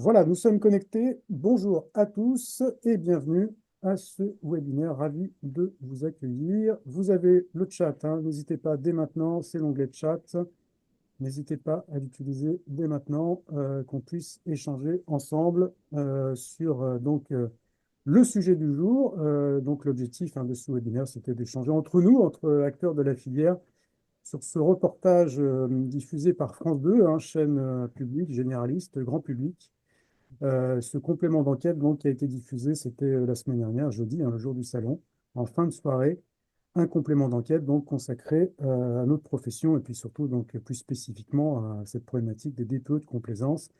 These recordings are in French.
Voilà, nous sommes connectés. Bonjour à tous et bienvenue à ce webinaire. Ravi de vous accueillir. Vous avez le chat, hein. N'hésitez pas dès maintenant, c'est l'onglet chat. N'hésitez pas à l'utiliser dès maintenant, qu'on puisse échanger ensemble sur le sujet du jour. Donc l'objectif de ce webinaire, c'était d'échanger entre nous, entre acteurs de la filière, sur ce reportage diffusé par France 2, hein, chaîne publique, généraliste, grand public. Ce complément d'enquête donc, qui a été diffusé, c'était la semaine dernière, jeudi, hein, le jour du salon, en fin de soirée. Un complément d'enquête donc consacré à notre profession et puis surtout donc plus spécifiquement à cette problématique des DPE de complaisance.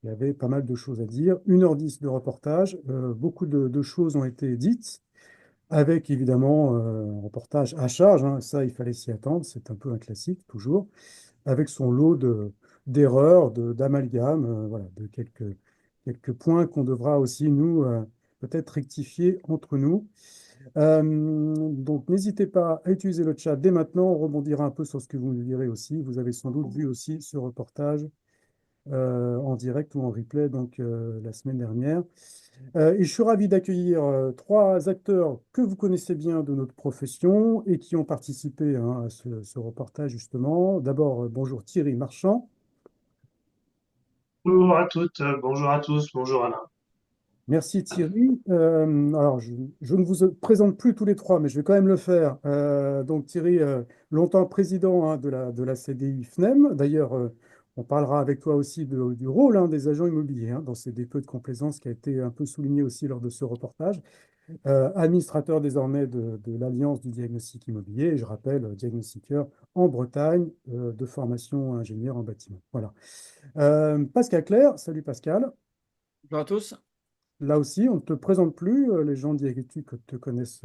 Il y avait pas mal de choses à dire. 1h10 de reportage, beaucoup de choses ont été dites, avec évidemment un reportage à charge, hein, ça il fallait s'y attendre, c'est un peu un classique toujours, avec son lot d'erreurs, d'amalgames, voilà, de quelques points qu'on devra aussi, nous, peut-être rectifier entre nous. Donc, n'hésitez pas à utiliser le chat dès maintenant. On rebondira un peu sur ce que vous nous direz aussi. Vous avez sans doute vu aussi ce reportage en direct ou en replay donc, la semaine dernière. Et je suis ravi d'accueillir trois acteurs que vous connaissez bien de notre profession et qui ont participé hein, à ce reportage justement. D'abord, bonjour Thierry Marchand. Bonjour à toutes, bonjour à tous, bonjour Alain. Merci Thierry. Alors, je ne vous présente plus tous les trois, mais je vais quand même le faire. Donc Thierry, longtemps président hein, de la CDI FNEM. D'ailleurs, on parlera avec toi aussi du rôle hein, des agents immobiliers hein, dans ces dépôts de complaisance qui a été un peu souligné aussi lors de ce reportage. Administrateur désormais de l'Alliance du diagnostic immobilier, et je rappelle, diagnostiqueur en Bretagne, de formation ingénieur en bâtiment. Voilà. Pascal Claire, salut Pascal. Bonjour à tous. Là aussi, on ne te présente plus. Les gens d'IAGTUC te connaissent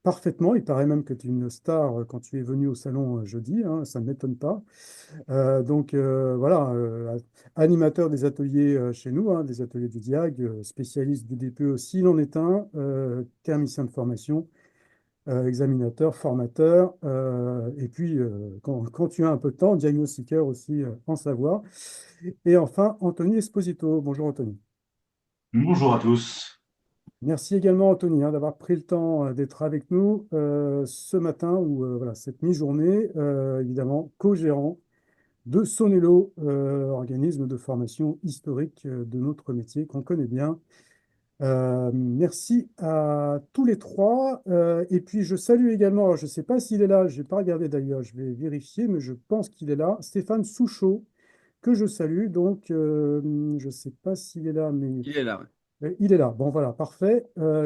parfaitement. Il paraît même que tu es une star quand tu es venu au salon jeudi, hein, ça ne m'étonne pas. Voilà, animateur des ateliers chez nous, hein, des ateliers du DIAG, spécialiste du DPE s'il en est un, thermicien de formation, examinateur, formateur, et puis quand tu as un peu de temps, diagnostiqueur aussi en savoir. Et enfin, Anthony Esposito. Bonjour Anthony. Bonjour à tous. Merci également, Anthony, hein, d'avoir pris le temps d'être avec nous ce matin ou voilà, cette mi-journée, évidemment, co-gérant de Sonello, organisme de formation historique de notre métier qu'on connaît bien. Merci à tous les trois. Et puis, je salue également, alors, je ne sais pas s'il est là, je n'ai pas regardé d'ailleurs, je vais vérifier, mais je pense qu'il est là, Stéphane Souchot, que je salue. Donc, je ne sais pas s'il est là, mais Il est là. Ouais. il est là, bon voilà, parfait.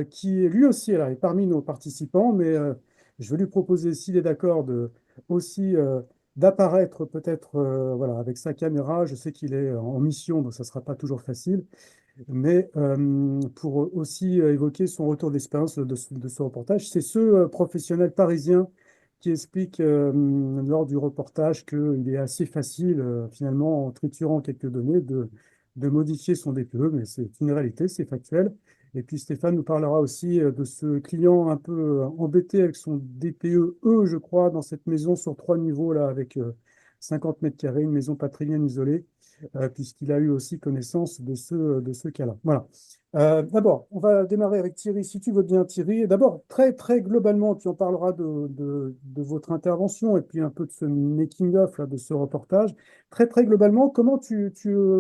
Qui est lui aussi là, est parmi nos participants, mais je vais lui proposer, s'il est d'accord, aussi d'apparaître peut-être voilà, avec sa caméra. Je sais qu'il est en mission, donc ça ne sera pas toujours facile, mais pour aussi évoquer son retour d'expérience de ce reportage. C'est ce professionnel parisien qui explique lors du reportage qu'il est assez facile, finalement, en triturant quelques données, de modifier son DPE, mais c'est une réalité, c'est factuel. Et puis Stéphane nous parlera aussi de ce client un peu embêté avec son DPE E, je crois, dans cette maison sur 3 niveaux, là, avec 50 mètres carrés, une maison patrilienne isolée, puisqu'il a eu aussi connaissance de ce cas-là. Voilà. D'abord, on va démarrer avec Thierry, si tu veux bien, Thierry. D'abord, très, très globalement, tu en parleras de votre intervention et puis un peu de ce making-of, là, de ce reportage. Très, très globalement, comment tu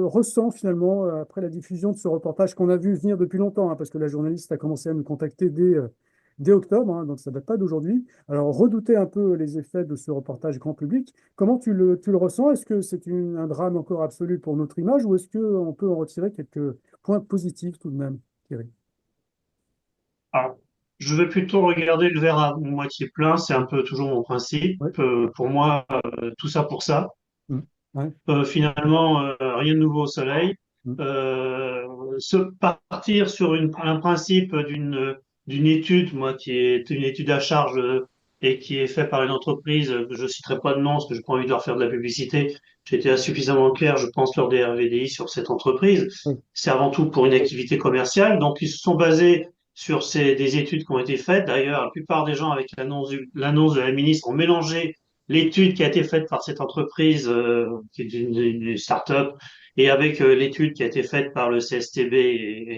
ressens finalement, après la diffusion de ce reportage qu'on a vu venir depuis longtemps, hein, parce que la journaliste a commencé à nous contacter dès octobre, hein, donc ça ne date pas d'aujourd'hui. Alors, redouter un peu les effets de ce reportage grand public. Comment tu le ressens? Est-ce que c'est un drame encore absolu pour notre image ou est-ce qu'on peut en retirer quelques points positifs tout de même, Thierry? Alors, je vais plutôt regarder le verre à moitié plein, c'est un peu toujours mon principe. Oui. Pour moi, tout ça pour ça. Mm. Ouais. Finalement, rien de nouveau au soleil. Mm. Se partir sur un principe d'une étude, moi, qui est une étude à charge et qui est faite par une entreprise, je citerai pas de nom parce que je n'ai pas envie de leur faire de la publicité. J'ai été suffisamment clair, je pense, lors des RVDI sur cette entreprise. Oui. C'est avant tout pour une activité commerciale. Donc, ils se sont basés sur des études qui ont été faites. D'ailleurs, la plupart des gens, avec l'annonce de la ministre, ont mélangé l'étude qui a été faite par cette entreprise, qui est une start-up, et avec l'étude qui a été faite par le CSTB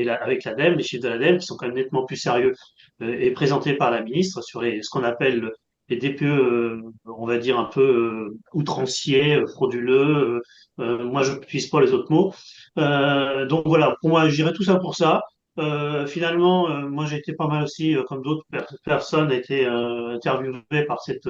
avec l'ADEME, les chiffres de l'ADEME qui sont quand même nettement plus sérieux et présentés par la ministre sur ce qu'on appelle les DPE, on va dire un peu outranciers, frauduleux. Moi, je n'utilise pas les autres mots. Donc voilà, pour moi, j'irai tout ça pour ça. Finalement, moi j'ai été pas mal aussi, comme d'autres personnes, été interviewé par cette.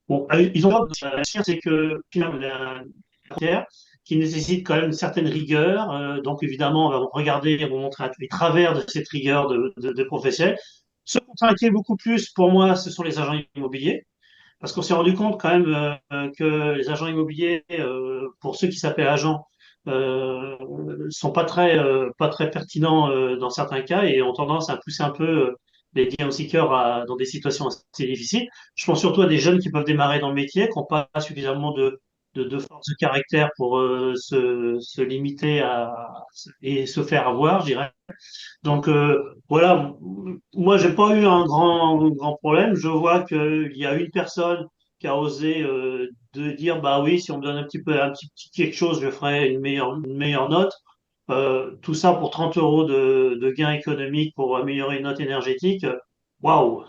Bon, ils ont c'est que finalement la matière qui nécessite quand même une certaine rigueur. Donc évidemment, on va regarder, on va montrer les travers de cette rigueur de professionnels. Ceux qui ont inquiété beaucoup plus, pour moi, ce sont les agents immobiliers. Parce qu'on s'est rendu compte quand même que les agents immobiliers, pour ceux qui s'appellent agents, sont pas très pertinents dans certains cas et ont tendance à pousser un peu les deal seekers dans des situations assez difficiles. Je pense surtout à des jeunes qui peuvent démarrer dans le métier, qui n'ont pas suffisamment de force de caractère pour se limiter et se faire avoir, je dirais. Donc voilà, moi j'ai pas eu un grand problème. Je vois qu'il y a une personne qui a osé de dire bah oui, si on me donne un petit quelque chose, je ferai une meilleure note. Tout ça pour 30 euros de gains économiques pour améliorer une note énergétique. Waouh!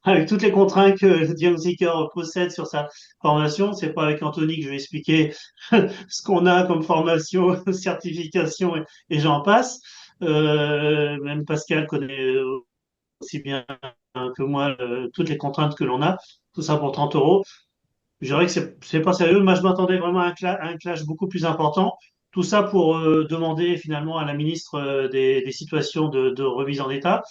Avec toutes les contraintes que le Diam Seeker possède sur sa formation, c'est pas avec Anthony que je vais expliquer ce qu'on a comme formation, certification et j'en passe. Même Pascal connaît aussi bien que moi toutes les contraintes que l'on a, tout ça pour 30 euros. Je dirais que c'est pas sérieux. Moi, je m'attendais vraiment à un clash beaucoup plus important. Tout ça pour demander finalement à la ministre des situations de remise en état.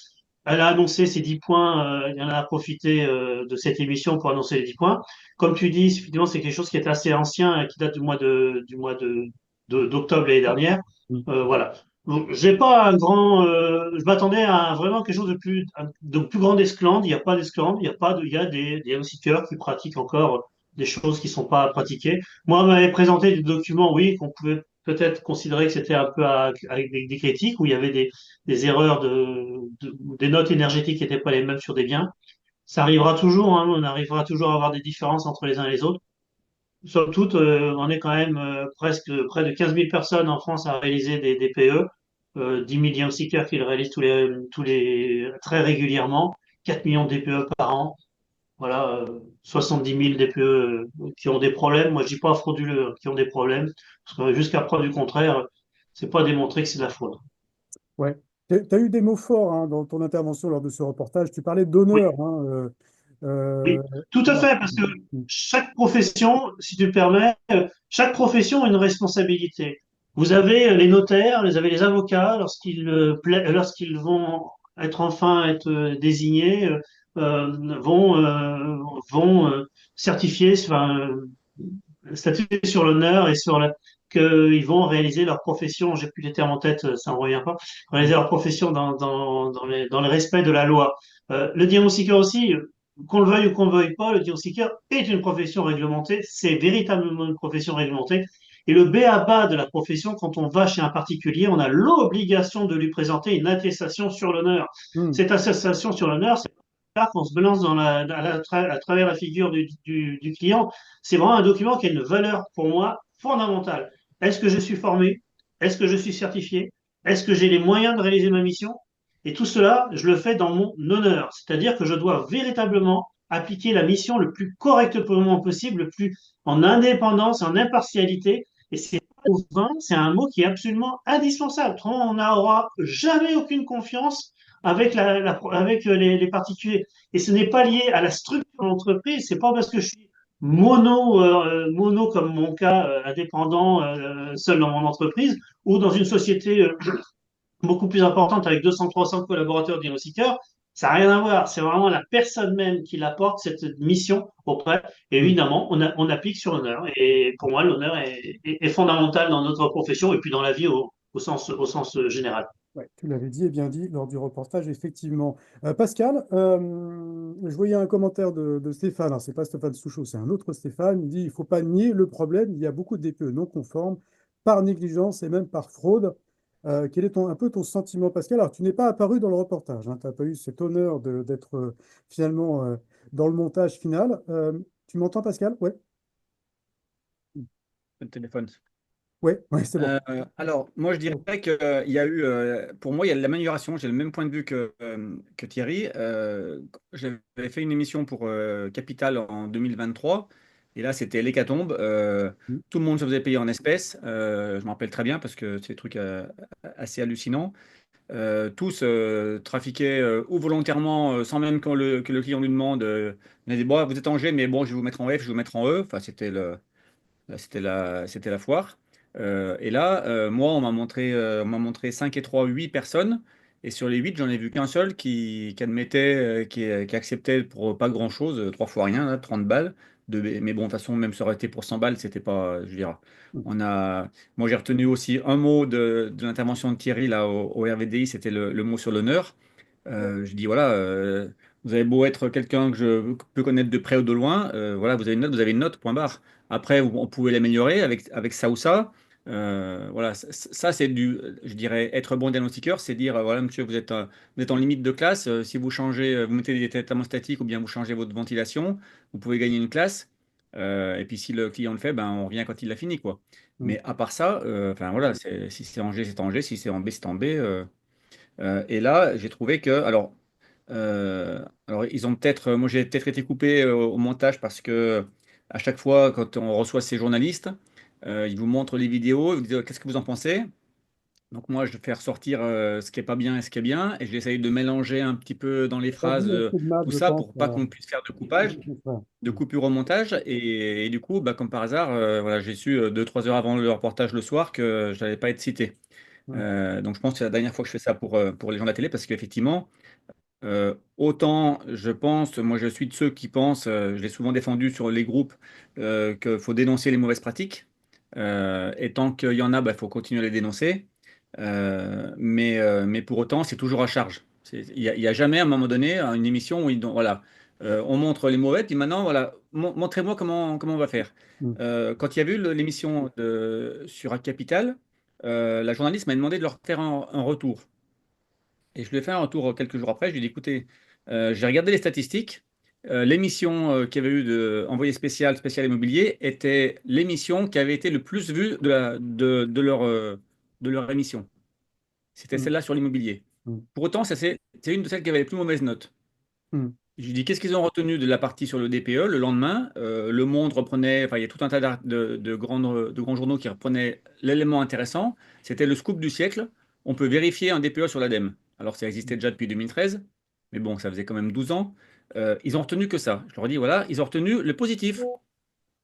Elle a annoncé ses 10 points, elle en a profité de cette émission pour annoncer les 10 points. Comme tu dis, effectivement, c'est quelque chose qui est assez ancien, qui date d'octobre l'année dernière. Voilà. Donc, j'ai pas je m'attendais à vraiment quelque chose de plus grand d'esclandre. Il n'y a pas d'esclandre, il y a des seekers qui pratiquent encore des choses qui sont pas pratiquées. Moi, on m'avait présenté des documents, oui, qu'on pouvait peut-être considérer que c'était un peu avec des critiques, où il y avait des erreurs des notes énergétiques qui n'étaient pas les mêmes sur des biens. Ça arrivera toujours, hein, on arrivera toujours à avoir des différences entre les uns et les autres. Somme toute, on est quand même presque près de 15 000 personnes en France à réaliser des DPE, 10 millions de seekers qui le réalisent très régulièrement, 4 millions de DPE par an. Voilà, 70 000 DPE qui ont des problèmes. Moi, je dis pas frauduleux, qui ont des problèmes, parce que jusqu'à preuve du contraire, c'est pas démontré que c'est de la fraude. Ouais. Tu as eu des mots forts hein, dans ton intervention lors de ce reportage. Tu parlais Oui. d'honneur. Hein, Oui, tout à alors, fait, parce que chaque profession, si tu le permets, chaque profession a une responsabilité. Vous avez les notaires, vous avez les avocats, lorsqu'ils vont enfin être désignés, vont certifier, enfin, statuer sur l'honneur et qu'ils vont réaliser leur profession. J'ai plus les termes en tête, ça ne revient pas. Réaliser leur profession dans le respect de la loi. Le diagnostiqueur aussi, qu'on le veuille ou qu'on ne le veuille pas, le diagnostiqueur est une profession réglementée. C'est véritablement une profession réglementée. Et le b.a.-ba de la profession, quand on va chez un particulier, on a l'obligation de lui présenter une attestation sur l'honneur. hmm, Cette attestation sur l'honneur, c'est là qu'on se balance à travers la figure du client. C'est vraiment un document qui a une valeur pour moi fondamentale. Est-ce que je suis formé? Est-ce que je suis certifié? Est-ce que j'ai les moyens de réaliser ma mission? Et tout cela, je le fais dans mon honneur. C'est-à-dire que je dois véritablement appliquer la mission le plus correctement possible, le plus en indépendance, en impartialité. Et c'est un mot qui est absolument indispensable. On n'aura jamais aucune confiance avec les particuliers. Et ce n'est pas lié à la structure de l'entreprise. C'est pas parce que je suis mono comme mon cas, indépendant, seul dans mon entreprise, ou dans une société beaucoup plus importante avec 200-300 collaborateurs diagnostiqueurs, ça n'a rien à voir. C'est vraiment la personne même qui l'apporte cette mission auprès. Et hmm. évidemment, on applique sur l'honneur. Et pour moi, l'honneur est fondamental dans notre profession et puis dans la vie au sens général. Ouais, tu l'avais dit et bien dit lors du reportage, effectivement. Pascal, je voyais un commentaire de Stéphane, hein, c'est pas Stéphane Souchot, c'est un autre Stéphane, il dit il ne faut pas nier le problème, il y a beaucoup de DPE non conformes par négligence et même par fraude. Quel est un peu ton sentiment, Pascal? Alors, tu n'es pas apparu dans le reportage, hein, tu n'as pas eu cet honneur d'être finalement dans le montage final. Tu m'entends, Pascal? Ouais, Le téléphone. ouais, ouais, c'est bon. Alors, moi, je dirais qu'il y a eu, pour moi, il y a de l'amélioration. J'ai le même point de vue que Thierry. J'avais fait une émission pour Capital en 2023. Et là, c'était l'hécatombe. Mm. Tout le monde se faisait payer en espèces. Je me rappelle très bien parce que c'est des trucs assez hallucinants. Tous trafiquaient ou volontairement, sans même que le client lui demande. Il a dit, bon, vous êtes en G, mais bon, je vais vous mettre en F, je vais vous mettre en E. Enfin, là, c'était la foire. Et là, moi, on m'a montré 5 et 3 8 personnes. Et sur les 8 j'en ai vu qu'un seul qui admettait, qui acceptait pour pas grand-chose, 3 fois rien, là, 30 balles. Mais bon, de toute façon, même ça aurait été pour 100 balles, c'était pas, je veux dire. Mm. On a, moi, j'ai retenu aussi un mot de l'intervention de Thierry là, au RVDI, c'était le mot sur l'honneur. Je dis, voilà, vous avez beau être quelqu'un que je peux connaître de près ou de loin, voilà, vous avez une note, point barre. Après, on pouvait l'améliorer avec ça ou ça. Voilà, ça, c'est je dirais, être bon diagnostiqueur, c'est dire, voilà, monsieur, vous êtes en limite de classe. Si vous changez, vous mettez des traitements statiques ou bien vous changez votre ventilation, vous pouvez gagner une classe. Et puis, si le client le fait, ben, on revient quand il l'a fini, quoi. Mm. Mais à part ça, enfin voilà, si c'est en G, c'est en G, si c'est en B, c'est en B. Et là, j'ai trouvé que, alors ils ont peut-être, moi j'ai peut-être été coupé au montage parce que à chaque fois, quand on reçoit ces journalistes, ils vous montrent les vidéos, ils vous disent qu'est-ce que vous en pensez? Donc moi, je vais faire ressortir ce qui est pas bien et ce qui est bien, et j'essaye de mélanger un petit peu dans les T'as phrases dit un peu de mal, tout je ça pense, pour pas qu'on puisse faire de coupage, ouais. de Mm. coupure au montage. Et du coup, bah, comme par hasard, voilà, j'ai su 2-3 heures avant le reportage le soir que je n'allais pas être cité. Mm. Donc je pense que c'est la dernière fois que je fais ça pour les gens de la télé parce qu'effectivement, autant je pense, moi je suis de ceux qui pensent, je l'ai souvent défendu sur les groupes, qu'il faut dénoncer les mauvaises pratiques. Et tant qu'il y en a, il faut continuer à les dénoncer. Mais pour autant, c'est toujours à charge. Il y a jamais à un moment donné une émission où voilà, on montre les mauvais, puis maintenant, voilà, montrez-moi comment on va faire. Mm. Quand il y a eu l'émission sur Capital, la journaliste m'a demandé de leur faire un retour. Et je lui ai fait un retour quelques jours après. Je lui ai dit, écoutez, j'ai regardé les statistiques. L'émission qu'il y avait eu de Envoyé spécial immobilier, était l'émission qui avait été le plus vue de leur émission. C'était Mm. celle-là sur l'immobilier. Mm. Pour autant, c'est une de celles qui avait les plus mauvaises notes. Mm. Je lui ai dit, qu'est-ce qu'ils ont retenu de la partie sur le DPE le lendemain? Le Monde reprenait, enfin, il y a tout un tas de grands journaux qui reprenaient l'élément intéressant. C'était le scoop du siècle. On peut vérifier un DPE sur l'ADEME. Alors, ça existait déjà depuis 2013, mais bon, ça faisait quand même 12 ans. Ils ont retenu que ça. Je leur ai dit, voilà, ils ont retenu le positif.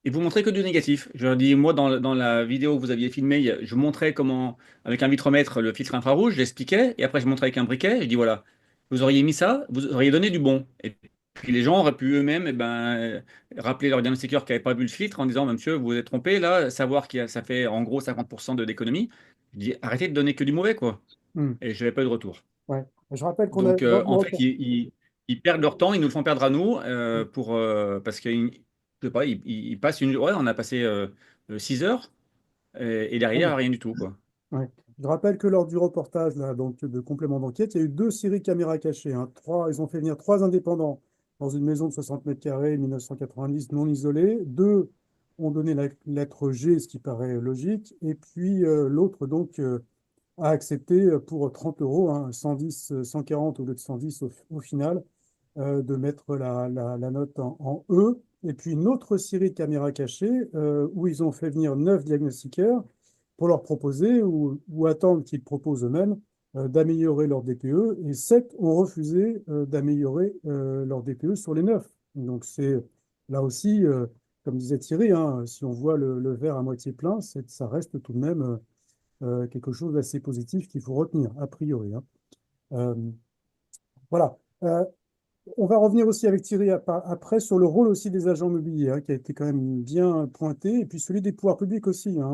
Et vous montrez que du négatif. Je leur dis, moi, dans la vidéo que vous aviez filmée, je montrais comment, avec un vitromètre, le filtre infrarouge, j'expliquais, et après, je montrais avec un briquet, je dis, voilà, vous auriez mis ça, vous auriez donné du bon. Et puis les gens auraient pu eux-mêmes rappeler leur diagnostiqueur qui n'avait pas vu le filtre en disant, monsieur, vous vous êtes trompé, là, savoir que ça fait en gros 50% de d'économie. Je dis, arrêtez de donner que du mauvais, quoi. Mm. Et je n'avais pas eu de retour. Ouais. Je rappelle qu'on a Donc, lors du en fait, report. ils perdent leur temps, ils nous le font perdre à nous parce qu'ils, je sais pas, ils passent une. Ouais, on a passé 6 heures et derrière, rien du tout, quoi. Ouais. Je rappelle que lors du reportage là, donc, de complément d'enquête, il y a eu deux séries caméras cachées, hein. Ils ont fait venir trois indépendants dans une maison de 60 mètres carrés, 1990, non isolée. Deux ont donné la lettre G, ce qui paraît logique. Et puis l'autre donc a accepté pour 30 euros, hein, 110, 140 au lieu de 110 au final, de mettre la note en E. Et puis une autre série de caméras cachées où ils ont fait venir 9 diagnostiqueurs pour leur proposer ou attendre qu'ils proposent eux-mêmes d'améliorer leur DPE. Et 7 ont refusé d'améliorer leur DPE sur les 9. Donc c'est là aussi, comme disait Thierry, hein, si on voit le verre à moitié plein, ça reste tout de même quelque chose d'assez positif qu'il faut retenir, a priori, hein. Euh, voilà. On va revenir aussi avec Thierry après sur le rôle aussi des agents immobiliers, hein, qui a été quand même bien pointé, et puis celui des pouvoirs publics aussi, hein,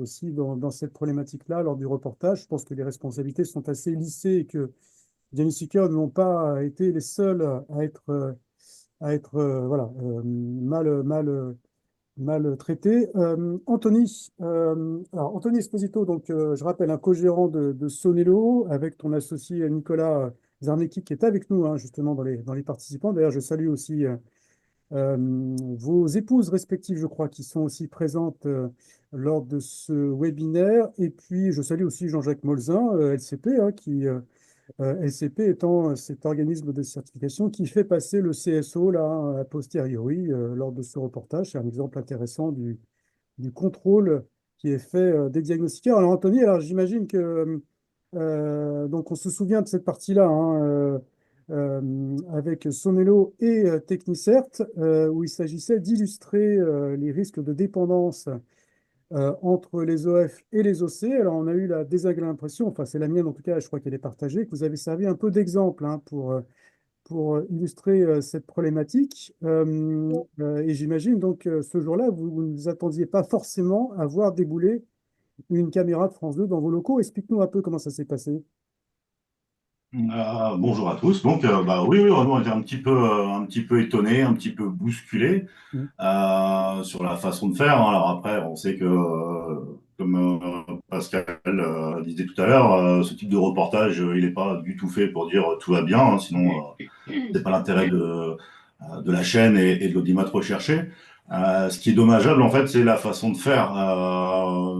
aussi dans cette problématique-là, lors du reportage. Je pense que les responsabilités sont assez lissées et que les diagnostiqueurs n'ont pas été les seuls à être voilà, mal maltraité. Anthony, alors Anthony Esposito, donc je rappelle un co-gérant de Sonelo avec ton associé Nicolas Zarnecki qui est avec nous hein, justement dans les participants. D'ailleurs, je salue aussi vos épouses respectives, je crois, qui sont aussi présentes lors de ce webinaire. Et puis, je salue aussi Jean-Jacques Molzin, LCP, hein, LCP étant cet organisme de certification qui fait passer le CSO là, a posteriori lors de ce reportage. C'est un exemple intéressant du contrôle qui est fait des diagnostiqueurs. Alors Anthony, alors j'imagine que donc on se souvient de cette partie-là hein, avec Sonelo et Technicert où il s'agissait d'illustrer les risques de dépendance entre les OF et les OC. Alors, on a eu la désagréable impression, enfin, c'est la mienne en tout cas, je crois qu'elle est partagée, que vous avez servi un peu d'exemple hein, pour illustrer cette problématique. Et j'imagine donc ce jour-là, vous ne vous attendiez pas forcément à voir débouler une caméra de France 2 dans vos locaux. Explique-nous un peu comment ça s'est passé. Bonjour à tous. Donc, oui, oui, on était un petit peu étonné, un petit peu bousculé Mm. sur la façon de faire, hein. Alors après, on sait que, comme Pascal disait tout à l'heure, ce type de reportage, il n'est pas du tout fait pour dire tout va bien, hein, sinon c'est pas l'intérêt de la chaîne et de l'audimat recherché. Ce qui est dommageable, en fait, c'est la façon de faire.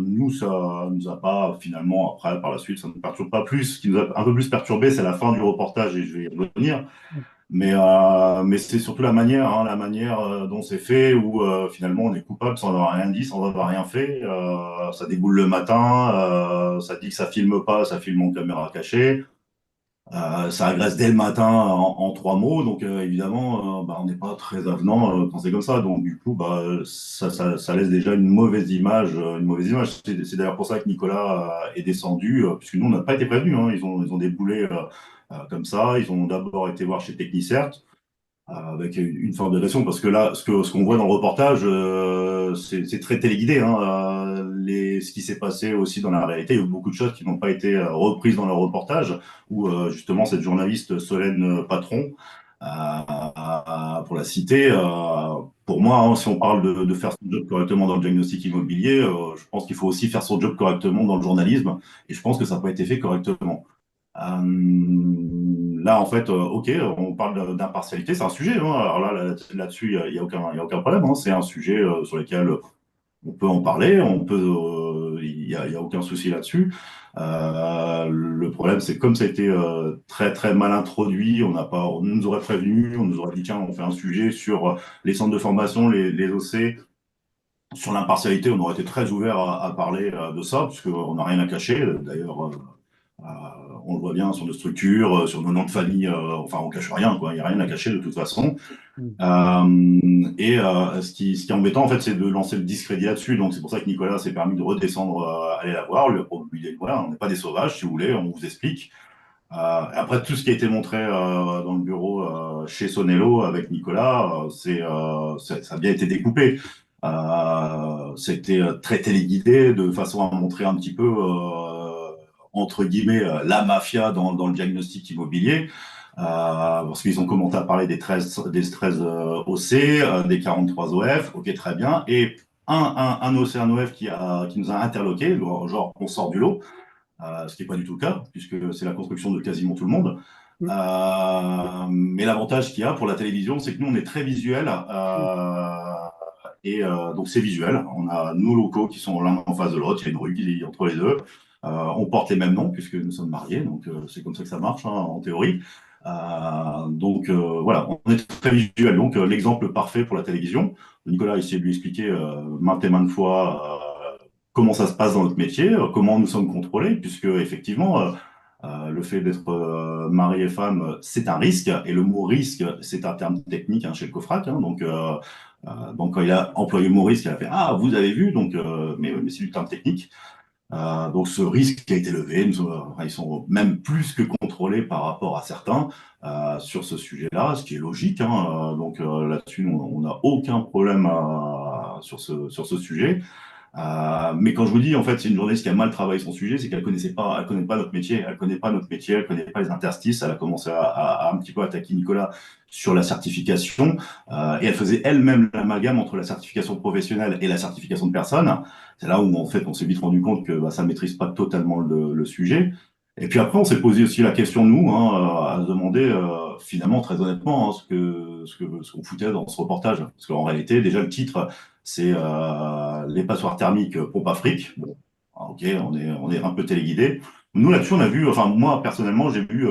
Nous, ça nous a pas, finalement, après, par la suite, ça ne nous perturbe pas plus. Ce qui nous a un peu plus perturbé, c'est la fin du reportage, et je vais y revenir. Mais c'est surtout la manière dont c'est fait, où finalement, on est coupable sans avoir rien dit, sans avoir rien fait. Ça déboule le matin, ça dit que ça filme pas, ça filme en caméra cachée. Ça agresse dès le matin en trois mots, donc évidemment, on n'est pas très avenant quand c'est comme ça. Donc du coup, ça laisse déjà une mauvaise image. Une mauvaise image. C'est d'ailleurs pour ça que Nicolas est descendu, puisque nous, on n'a pas été prévenus, hein. Ils ont déboulé comme ça. Ils ont d'abord été voir chez Technicert avec une forme de réaction, parce que là, ce qu'on voit dans le reportage, c'est très téléguidé, hein. Ce qui s'est passé aussi dans la réalité, il y a eu beaucoup de choses qui n'ont pas été reprises dans le reportage, où justement cette journaliste Solène Patron, pour la citer, pour moi, hein, si on parle de faire son job correctement dans le diagnostic immobilier, je pense qu'il faut aussi faire son job correctement dans le journalisme, et je pense que ça n'a pas été fait correctement. Là, en fait, ok, on parle d'impartialité, c'est un sujet, hein. Alors là-dessus, il y a aucun problème, hein. C'est un sujet sur lequel on peut en parler, il y a aucun souci là-dessus. Le problème, c'est comme ça a été très très mal introduit, on nous aurait prévenu, on nous aurait dit tiens, on fait un sujet sur les centres de formation, les OC, sur l'impartialité, on aurait été très ouvert à parler de ça, puisqu'on n'a rien à cacher. D'ailleurs, euh, on le voit bien sur nos structures, sur nos noms de famille, enfin on cache rien, quoi. Il n'y a rien à cacher de toute façon. Mm. Ce qui est embêtant, en fait, c'est de lancer le discrédit là-dessus. Donc c'est pour ça que Nicolas s'est permis de redescendre, aller la voir, lui a dit voilà, on n'est pas des sauvages, si vous voulez, on vous explique. Après tout ce qui a été montré dans le bureau chez Sonelo avec Nicolas, ça a bien été découpé. C'était très téléguidé de façon à montrer un petit peu entre guillemets la mafia dans le diagnostic immobilier. Parce qu'ils ont commencé à parler des 13 OC, des 43 OF, ok, très bien, et un OC, un OF qui nous a interloqué, genre on sort du lot, ce qui n'est pas du tout le cas, puisque c'est la construction de quasiment tout le monde. Mm. Mais l'avantage qu'il y a pour la télévision, c'est que nous, on est très visuel, Mm. et donc c'est visuel. On a nos locaux qui sont l'un en face de l'autre, il y a une rue qui est entre les deux. On porte les mêmes noms, puisque nous sommes mariés, donc c'est comme ça que ça marche, hein, en théorie. Donc voilà, on est très visuel. Donc l'exemple parfait pour la télévision. Nicolas a essayé de lui expliquer maintes et maintes fois comment ça se passe dans notre métier, comment nous sommes contrôlés, puisque effectivement, le fait d'être mari et femme, c'est un risque, et le mot risque, c'est un terme technique hein, chez le COFRAC. Hein, donc quand il a employé le mot risque, il a fait ah vous avez vu, donc mais c'est du terme technique. Donc ce risque qui a été levé, ils sont même plus que contrôlés par rapport à certains sur ce sujet-là, ce qui est logique, hein. Donc là-dessus, on n'a aucun problème sur ce sujet. Mais quand je vous dis, en fait, c'est une journaliste qui a mal travaillé son sujet, c'est qu'elle connaît pas notre métier, elle connaît pas notre métier, elle connaît pas les interstices. Elle a commencé à un petit peu attaquer Nicolas sur la certification, et elle faisait elle-même l'amalgame entre la certification professionnelle et la certification de personne. C'est là où, en fait, on s'est vite rendu compte que bah, ça maîtrise pas totalement le sujet. Et puis après, on s'est posé aussi la question, nous, hein, à se demander, finalement, très honnêtement, hein, ce qu'on foutait dans ce reportage. Parce qu'en réalité, déjà, le titre, c'est les passoires thermiques pompe à fric. Bon, ok, on est un peu téléguidé. Nous, là-dessus, on a vu, enfin, moi, personnellement, j'ai vu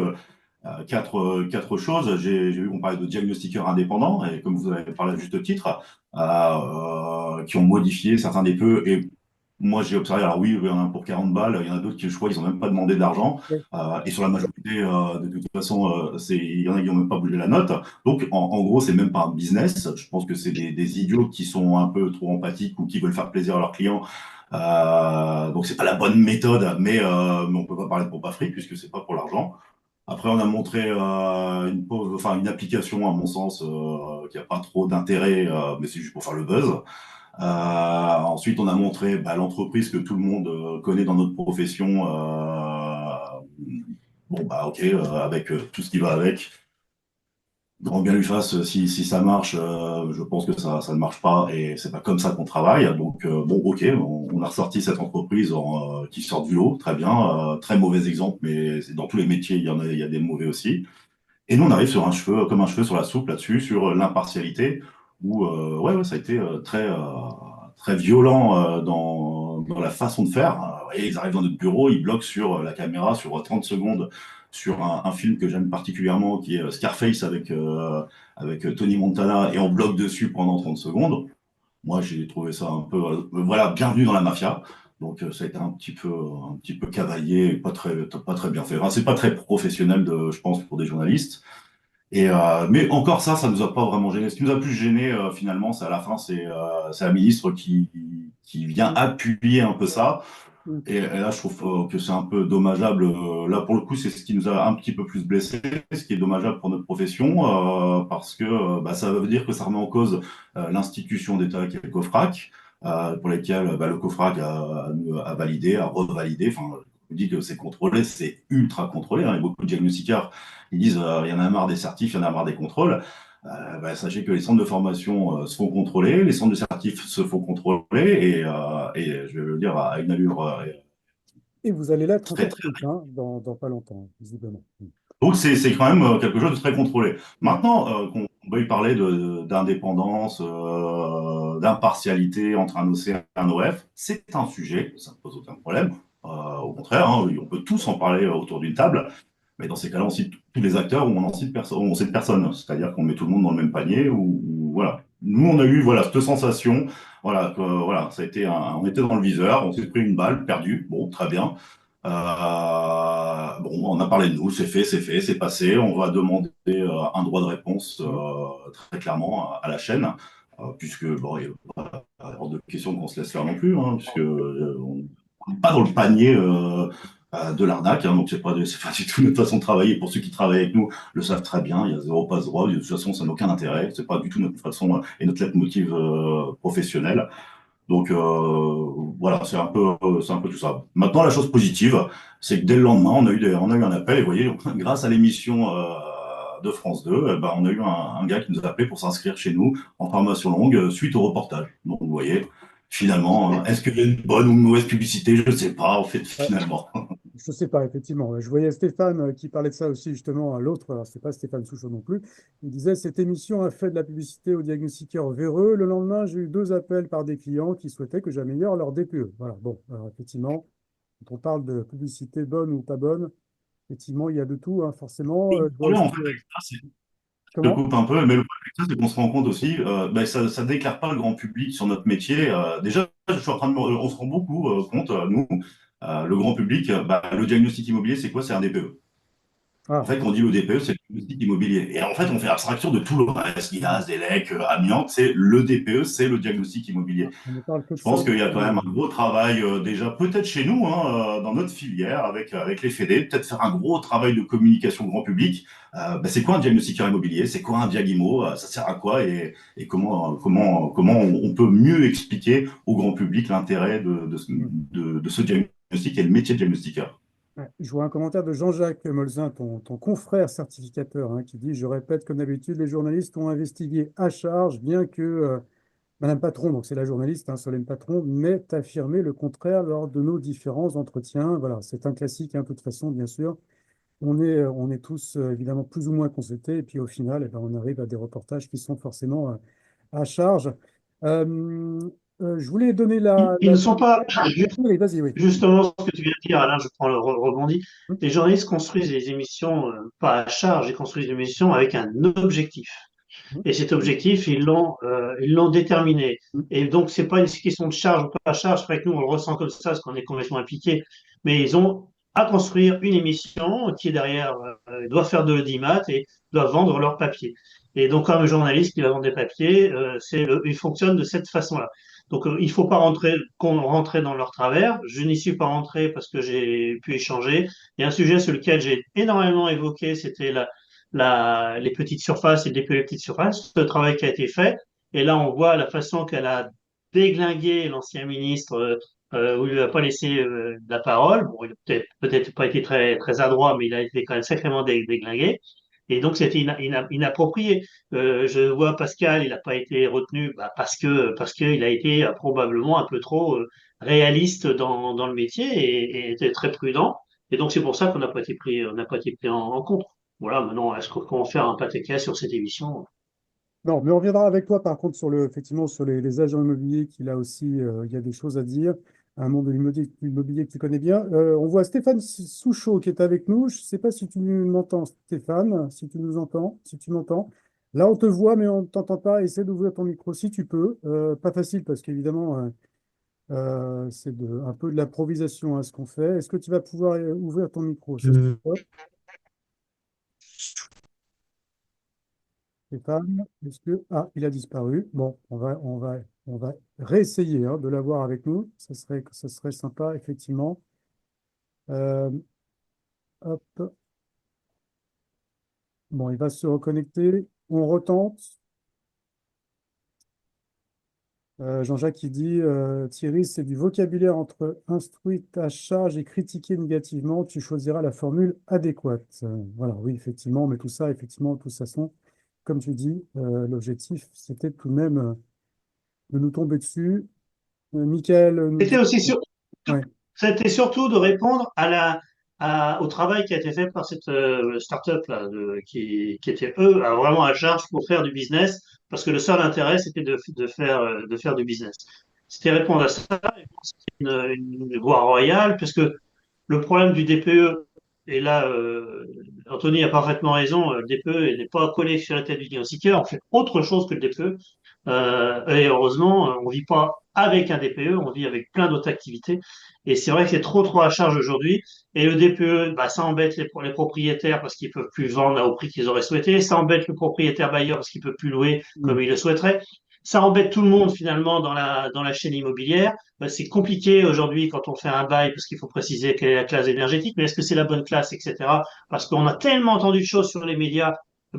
quatre choses. J'ai vu qu'on parlait de diagnostiqueurs indépendants, et comme vous avez parlé à juste titre, qui ont modifié certains des peu. Et moi, j'ai observé, alors oui, il y en a un pour 40 balles, il y en a d'autres qui, je crois, ils n'ont même pas demandé d'argent. Oui. Et sur la majorité, de toute façon, il y en a qui n'ont même pas bougé la note. Donc, en gros, c'est même pas un business. Je pense que c'est des idiots qui sont un peu trop empathiques ou qui veulent faire plaisir à leurs clients. Donc, c'est pas la bonne méthode, mais on peut pas parler de pompe à fric puisque c'est pas pour l'argent. Après, on a montré une application, à mon sens, qui n'a pas trop d'intérêt, mais c'est juste pour faire le buzz. Ensuite, on a montré bah, l'entreprise que tout le monde connaît dans notre profession. Bon, bah, ok, avec tout ce qui va avec. Grand bien lui fasse, si ça marche, je pense que ça ne marche pas et c'est pas comme ça qu'on travaille. Donc, bon, ok, on a ressorti cette entreprise qui sort du lot, très bien. Très mauvais exemple, mais dans tous les métiers, il y a des mauvais aussi. Et nous, on arrive sur un cheveu, comme un cheveu sur la soupe là-dessus, sur l'impartialité, où ouais, ça a été très violent dans la façon de faire. Et ils arrivent dans notre bureau, ils bloquent sur la caméra sur 30 secondes sur un film que j'aime particulièrement, qui est Scarface avec Tony Montana, et on bloque dessus pendant 30 secondes. Moi, j'ai trouvé ça un peu, voilà, bienvenue dans la mafia. Donc, ça a été un petit peu cavalier, et pas très bien fait. Enfin, c'est pas très professionnel, je pense, pour des journalistes. Mais encore ça nous a pas vraiment gêné. Ce qui nous a plus gêné, finalement, c'est à la fin, c'est la ministre qui vient Mm. appuyer un peu ça. Mm. Et là, je trouve que c'est un peu dommageable. Là, pour le coup, c'est ce qui nous a un petit peu plus blessé, ce qui est dommageable pour notre profession, parce que bah, ça veut dire que ça remet en cause l'institution d'État qui est le COFRAC, pour lesquels bah, le COFRAC a validé, a revalidé. Enfin, je vous dis que c'est contrôlé, c'est ultra contrôlé, hein. Il y a beaucoup de diagnostiqueurs qui disent il y en a marre des certifs, il y en a marre des contrôles. Bah, sachez que les centres de formation se font contrôler, les centres de certifs se font contrôler, et je vais le dire à une allure Et vous allez l'être très, encore très. plus, hein, dans pas longtemps, visiblement. Mm. Donc c'est quand même quelque chose de très contrôlé. Maintenant, qu'on veuille parler d'indépendance, d'impartialité entre un OC et un OF, c'est un sujet, ça ne pose aucun problème. Au contraire, hein, on peut tous en parler autour d'une table. Mais dans ces cas-là, on cite tous les acteurs ou on cite personne. C'est-à-dire qu'on met tout le monde dans le même panier voilà. Nous, on a eu voilà, cette sensation. Voilà, voilà, on était dans le viseur, on s'est pris une balle, perdu. Bon, très bien. Bon, on a parlé de nous, c'est passé. On va demander un droit de réponse très clairement à la chaîne, puisque bon, il n'y a pas hors de question qu'on se laisse faire non plus, hein, puisque on n'est pas dans le panier de l'arnaque, hein, donc c'est pas du tout notre façon de travailler. Pour ceux qui travaillent avec nous, le savent très bien. Il y a zéro passe droit. De toute façon, ça n'a aucun intérêt. C'est pas du tout notre façon et notre leitmotiv professionnel. Donc voilà, c'est un peu tout ça. Maintenant, la chose positive, c'est que dès le lendemain, on a eu un appel. Et vous voyez, grâce à l'émission de France 2, eh ben, on a eu un gars qui nous a appelé pour s'inscrire chez nous en formation longue suite au reportage. Donc vous voyez, finalement, est-ce qu'il y a une bonne ou une mauvaise publicité? Je ne sais pas, en fait, Ouais, finalement. je ne sais pas, effectivement. Ouais. Je voyais Stéphane qui parlait de ça aussi, justement, à l'autre. Alors, c'est pas Stéphane Souchon non plus. Il disait, cette émission a fait de la publicité aux diagnostiqueurs véreux. Le lendemain, j'ai eu 2 appels par des clients qui souhaitaient que j'améliore leur DPE. Voilà, bon, alors, effectivement, quand on parle de publicité bonne ou pas bonne, effectivement, il y a de tout, hein, forcément. Le Je vois problème, aussi, en fait, avec ça, je te comment? coupe un peu, mais le problème avec ça, c'est qu'on se rend compte aussi, ben, ça déclare pas le grand public sur notre métier. Déjà, je suis en train on se rend beaucoup compte, nous, le grand public, bah, le diagnostic immobilier, c'est quoi? C'est un DPE. En Ah, fait, quand on dit le DPE, c'est le diagnostic immobilier. Et en fait, on fait abstraction de tout le reste, gaz, élec, amiante. C'est le DPE, c'est le diagnostic immobilier. on ne parle que de Je ça. pense qu'il y a quand même un gros travail déjà, peut-être chez nous, hein, dans notre filière, avec les fédés, peut-être faire un gros travail de communication grand public. C'est quoi un diagnostiqueur immobilier? C'est quoi un diagimo? Ça sert à quoi? Et comment on peut mieux expliquer au grand public l'intérêt Mm. de ce diagnostic et le métier de diagnostiqueur? Ouais. Je vois un commentaire de Jean-Jacques Molzin, ton confrère certificateur, hein, qui dit, je répète, comme d'habitude, les journalistes ont investigué à charge, bien que Madame Patron, donc c'est la journaliste, hein, Solène Patron, m'ait affirmé le contraire lors de nos différents entretiens. Voilà, c'est un classique, hein, de toute façon, bien sûr. On est tous évidemment plus ou moins consultés, et puis au final, eh ben, on arrive à des reportages qui sont forcément à charge. Euh, je voulais donner Ils ne sont pas, Oui, vas-y, oui. justement, ce que tu viens de dire, Alain, je prends le rebondis. Hum, Les journalistes construisent des émissions, pas à charge, ils construisent des émissions avec un objectif. hum, Et cet objectif, ils l'ont déterminé. hum. Et donc, c'est pas une question de charge ou pas charge. C'est vrai que nous, on le ressent comme ça, parce qu'on est complètement impliqué. Mais ils ont à construire une émission qui est derrière, doit faire de l'audimat et doivent vendre leur papier. Et donc, comme un journaliste qui va vendre des papiers, il fonctionne de cette façon-là. Donc, il faut pas rentrer dans leur travers. Je n'y suis pas rentré parce que j'ai pu échanger. Il y a un sujet sur lequel j'ai énormément évoqué, c'était les petites surfaces et dépeler les petites surfaces, ce travail qui a été fait. Et là, on voit la façon qu'elle a déglingué l'ancien ministre, où il lui a pas laissé la parole. Bon, il n'a peut-être pas été très adroit, mais il a été quand même sacrément déglingué. Et donc, c'était inapproprié. Je vois Pascal, il n'a pas été retenu parce qu'il a été probablement un peu trop réaliste dans le métier et était très prudent. Et donc, c'est pour ça qu'on n'a pas été pris en compte. Voilà, maintenant, est-ce qu'on peut faire un pâté sur cette émission? Non, mais on reviendra avec toi, par contre, effectivement, sur les agents immobiliers, qui là aussi, il y a des choses à dire. Un monde de l'immobilier que tu connais bien. On voit Stéphane Souchot qui est avec nous. Je ne sais pas si tu m'entends, Stéphane, si tu nous entends, si tu m'entends. Là, on te voit, mais on ne t'entend pas. Essaie d'ouvrir ton micro si tu peux. Pas facile parce qu'évidemment, c'est un peu de l'improvisation à ce qu'on fait. Est-ce que tu vas pouvoir ouvrir ton micro? Ça serait Euh, top. Stéphane, est-ce que... Ah, il a disparu. Bon, on va réessayer, hein, de l'avoir avec nous. Ça serait sympa, effectivement. Euh, hop. Bon, il va se reconnecter. On retente. Jean-Jacques, il dit, Thierry, c'est du vocabulaire entre instruit à charge et critiquer négativement. Tu choisiras la formule adéquate. Voilà, oui, effectivement, mais tout ça, effectivement, de toute façon, comme tu dis, l'objectif, c'était tout de même de nous tomber dessus. Michael nous C'était dit... aussi Ouais. C'était surtout de répondre au travail qui a été fait par cette start-up là, qui était eux vraiment à charge pour faire du business, parce que le seul intérêt c'était de faire du business. C'était répondre à ça, et c'était une voie royale, parce que le problème du DPE, et là, Anthony a parfaitement raison, le DPE n'est pas collé sur la tête du diagnostiqueur, on fait autre chose que le DPE. Et heureusement, on vit pas avec un DPE, on vit avec plein d'autres activités. Et c'est vrai que c'est trop à charge aujourd'hui. Et le DPE, ça embête les propriétaires parce qu'ils peuvent plus vendre au prix qu'ils auraient souhaité. Ça embête le propriétaire bailleur parce qu'il peut plus louer Mm. comme il le souhaiterait. Ça embête tout le monde finalement dans la chaîne immobilière. C'est compliqué aujourd'hui quand on fait un bail parce qu'il faut préciser quelle est la classe énergétique, mais est-ce que c'est la bonne classe, etc. Parce qu'on a tellement entendu de choses sur les médias,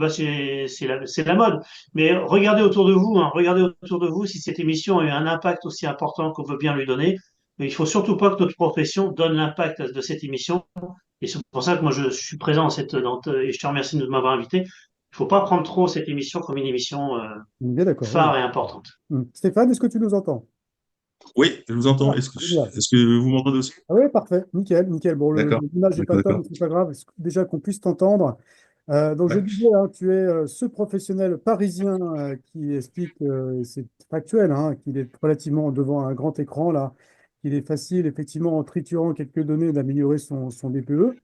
c'est la mode. Mais regardez autour de vous, hein, regardez autour de vous si cette émission a eu un impact aussi important qu'on veut bien lui donner. Mais il faut surtout pas que notre profession donne l'impact de cette émission. Et c'est pour ça que moi je suis présent et je te remercie de m'avoir invité. Il faut pas prendre trop cette émission comme une émission On est bien d'accord, oui. phare et importante. Stéphane, est-ce que tu nous entends? Oui, je vous entends. Ah, génial. Est-ce que vous m'entendez aussi? Ah oui, parfait, nickel, nickel. Bon, D'accord, l'image n'est pas d'accord, top, d'accord. mais c'est pas grave. Déjà qu'on puisse t'entendre. Donc, je Ouais. disais, hein, tu es ce professionnel parisien qui explique, et c'est factuel, hein, qu'il est relativement devant un grand écran, là, qu'il est facile, effectivement, en triturant quelques données, d'améliorer son DPE.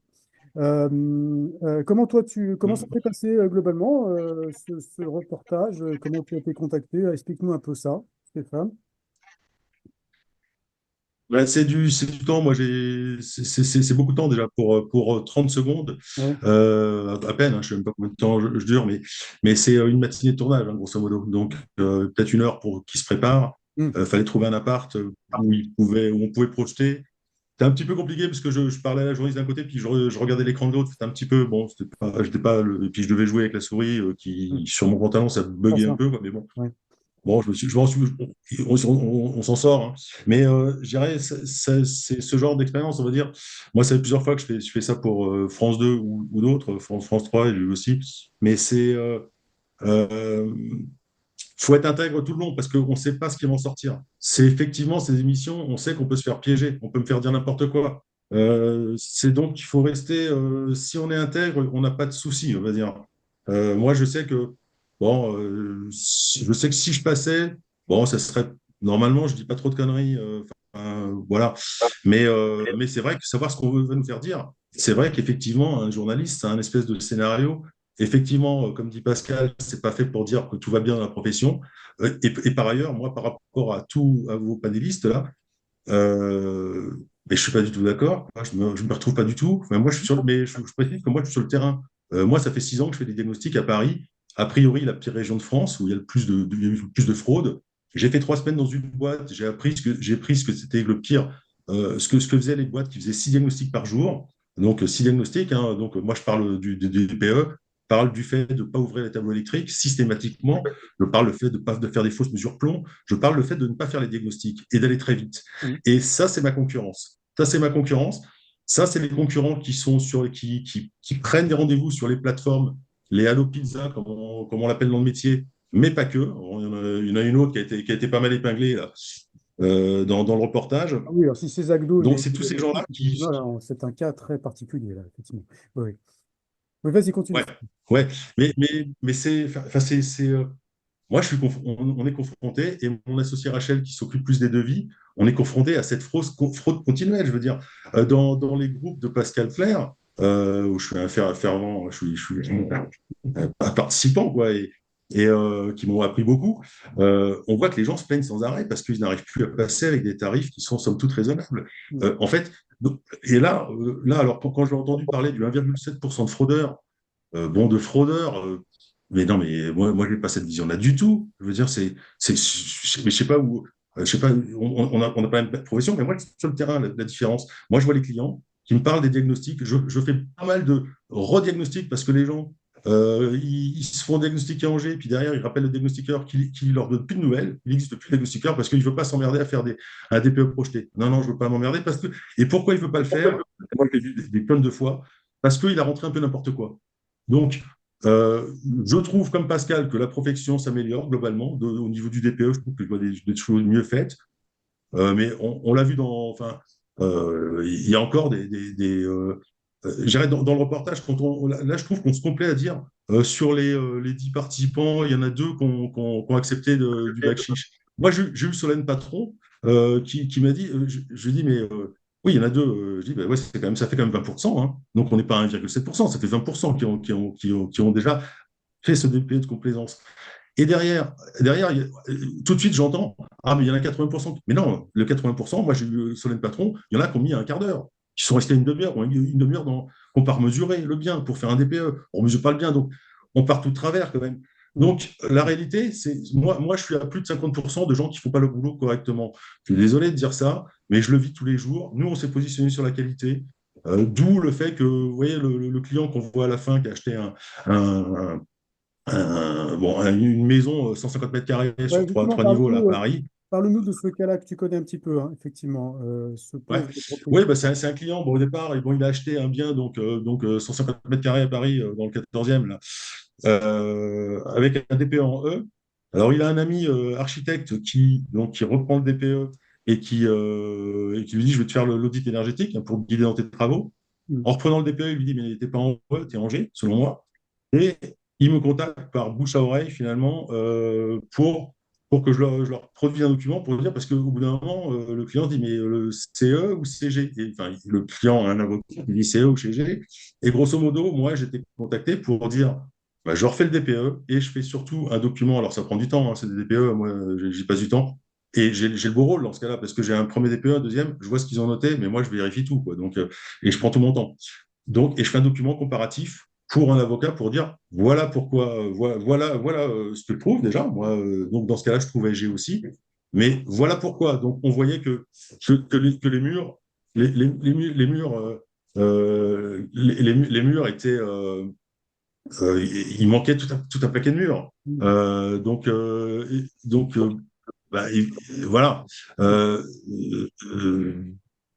Comment ça Mm. s'est passé globalement, ce reportage? Comment tu as été contacté? Explique-nous un peu ça, Stéphane. C'est du temps. Moi, c'est beaucoup de temps déjà pour 30 secondes, Ouais. à peine. Hein, je ne sais même pas combien de temps je dure, mais c'est une matinée de tournage, hein, grosso modo. Donc, peut-être 1 heure pour qu'ils se préparent. Hmm. Fallait trouver un appart où on pouvait projeter. C'était un petit peu compliqué parce que je parlais à la journaliste d'un côté, puis je regardais l'écran de l'autre. C'était un petit peu, bon, j'étais pas et puis je devais jouer avec la souris Hmm. sur mon pantalon, ça Pas buguait un simple. peu, quoi, mais bon. Ouais. Bon, on s'en sort, hein. Mais je dirais, c'est ce genre d'expérience, on va dire. Moi, ça fait plusieurs fois que je fais ça pour France 2 ou d'autres, France 3, j'ai vu aussi. Mais euh, faut être intègre tout le long parce qu'on ne sait pas ce qui va en sortir. C'est effectivement ces émissions, on sait qu'on peut se faire piéger, on peut me faire dire n'importe quoi. C'est donc qu'il faut rester, si on est intègre, on n'a pas de souci, on va dire. Moi, je sais que, bon, je sais que si je passais, bon, ça serait, normalement, je dis pas trop de conneries, voilà. Mais c'est vrai que savoir ce qu'on veut nous faire dire, c'est vrai qu'effectivement, un journaliste, c'est un espèce de scénario. Effectivement, comme dit Pascal, c'est pas fait pour dire que tout va bien dans la profession. Et par ailleurs, moi, par rapport à vos panélistes là, euh, mais je suis pas du tout d'accord. Moi, je me retrouve pas du tout. Enfin, moi, mais je précise que moi, je suis sur le terrain. Moi, ça fait 6 ans que je fais des diagnostics à Paris. A priori, la pire région de France où il y a il y a eu le plus de fraude. J'ai fait 3 semaines dans une boîte. J'ai appris ce que c'était le pire, ce que faisaient les boîtes qui faisaient 6 diagnostics par jour. Donc, 6 diagnostics, hein. Donc, moi, je parle du DPE, parle du fait de ne pas ouvrir les tableaux électriques systématiquement. Je parle le fait de faire des fausses mesures plomb. Je parle le fait de ne pas faire les diagnostics et d'aller très vite. Hmm. Et ça, c'est ma concurrence. Ça, c'est ma concurrence. Ça, c'est les concurrents qui prennent des rendez-vous sur les plateformes, les Allo Pizza, comme on l'appelle dans le métier, mais pas que. Il y en a une autre qui a été pas mal épinglée là, dans le reportage. Ah oui, alors si c'est Zagdo Donc, et c'est tous ces gens-là effectivement, là, c'est un cas très particulier, là, effectivement. Oui, oui. Mais vas-y, continue. Ouais, ouais. Mais moi, on est confronté, et mon associé Rachel, qui s'occupe plus des devis, on est confronté à cette fraude continuelle. Je veux dire, dans les groupes de Pascal Flair, où je suis un fervent, je suis un participant, quoi, et qui m'ont appris beaucoup, on voit que les gens se plaignent sans arrêt parce qu'ils n'arrivent plus à passer avec des tarifs qui sont somme toute raisonnables. En fait, et là, alors, quand j'ai entendu parler du 1,7% de fraudeurs, bon, de fraudeurs. Mais non, mais moi, je n'ai pas cette vision-là du tout. Je veux dire, mais je sais pas où, je sais pas, on n'a pas la même profession, mais moi, c'est sur le terrain, la différence. Moi, je vois les clients qui me parlent des diagnostics. Je fais pas mal de rediagnostics parce que les gens, ils se font diagnostiquer à Angers, puis derrière, ils rappellent le diagnostiqueur qui leur donne plus de nouvelles. Il n'existe plus de diagnostiqueur parce qu'il ne veut pas s'emmerder à faire un DPE projeté. Non, non, je ne veux pas m'emmerder parce que. Et pourquoi il ne veut pas le faire? Moi, je l'ai vu des tonnes de fois. Parce qu'il a rentré un peu n'importe quoi. Donc, je trouve, comme Pascal, que la profession s'améliore globalement au niveau du DPE. Je trouve que je vois des choses mieux faites. Mais on l'a vu enfin, il y a encore je dirais dans le reportage, là, je trouve qu'on se complaît à dire sur les 10 participants, il y en a 2 qui ont accepté du bac chiche. Moi, j'ai eu Solène Patron qui m'a dit, je dis, mais oui, il y en a 2. Je dis, bah, ouais, ça fait quand même 20%. Hein. Donc, on n'est pas à 1,7%, ça fait 20% qui ont déjà fait ce DPE de complaisance. Et derrière tout de suite, j'entends, ah, mais il y en a 80%. Mais non, le 80%, moi, j'ai eu Solène Patron, il y en a qui ont mis un quart d'heure, qui sont restés une demi-heure, une demi-heure qu'on part mesurer le bien pour faire un DPE. On ne mesure pas le bien, donc on part tout de travers quand même. Donc, la réalité, c'est, moi, je suis à plus de 50% de gens qui ne font pas le boulot correctement. Je suis désolé de dire ça, mais je le vis tous les jours. Nous, on s'est positionné sur la qualité, d'où le fait que, vous voyez, le client qu'on voit à la fin qui a acheté un, une maison 150 mètres carrés Ouais, sur justement, trois niveaux là, à Paris. parle-nous de ce cas-là que tu connais un petit peu, hein, effectivement, ce Ouais, pauvre ouais, propriétaire. bah, c'est un client. Bon, au départ, bon, il a acheté un bien, donc 150 mètres carrés à Paris, dans le 14e, là, avec un DPE en E. Alors, il a un ami architecte qui reprend le DPE et qui lui dit, je vais te faire l'audit énergétique, hein, pour te guider dans tes travaux. Mm. En reprenant le DPE, il lui dit, mais t'es pas en E, t'es en G, selon moi. Et ils me contactent par bouche à oreille, finalement, pour que je leur produise un document pour dire, parce qu'au bout d'un moment, le client dit, mais le CE ou CG? Et, enfin, le client a un avocat, il dit CE ou CG. Et grosso modo, moi, j'étais contacté pour dire, bah, je refais le DPE et je fais surtout un document. Alors, ça prend du temps, hein, c'est des DPE, moi, j'y passe du temps. Et j'ai le beau rôle dans ce cas-là, parce que j'ai un premier DPE, un deuxième, je vois ce qu'ils ont noté, mais moi, je vérifie tout, quoi. Donc, et je prends tout mon temps. Donc, et je fais un document comparatif pour un avocat pour dire voilà pourquoi, voilà ce que je trouve déjà. Moi, donc dans ce cas-là, je trouvais G aussi. Mais voilà pourquoi. Donc, on voyait que les murs, les murs, les murs étaient, il manquait tout un paquet de murs. Bah, voilà. Euh, euh,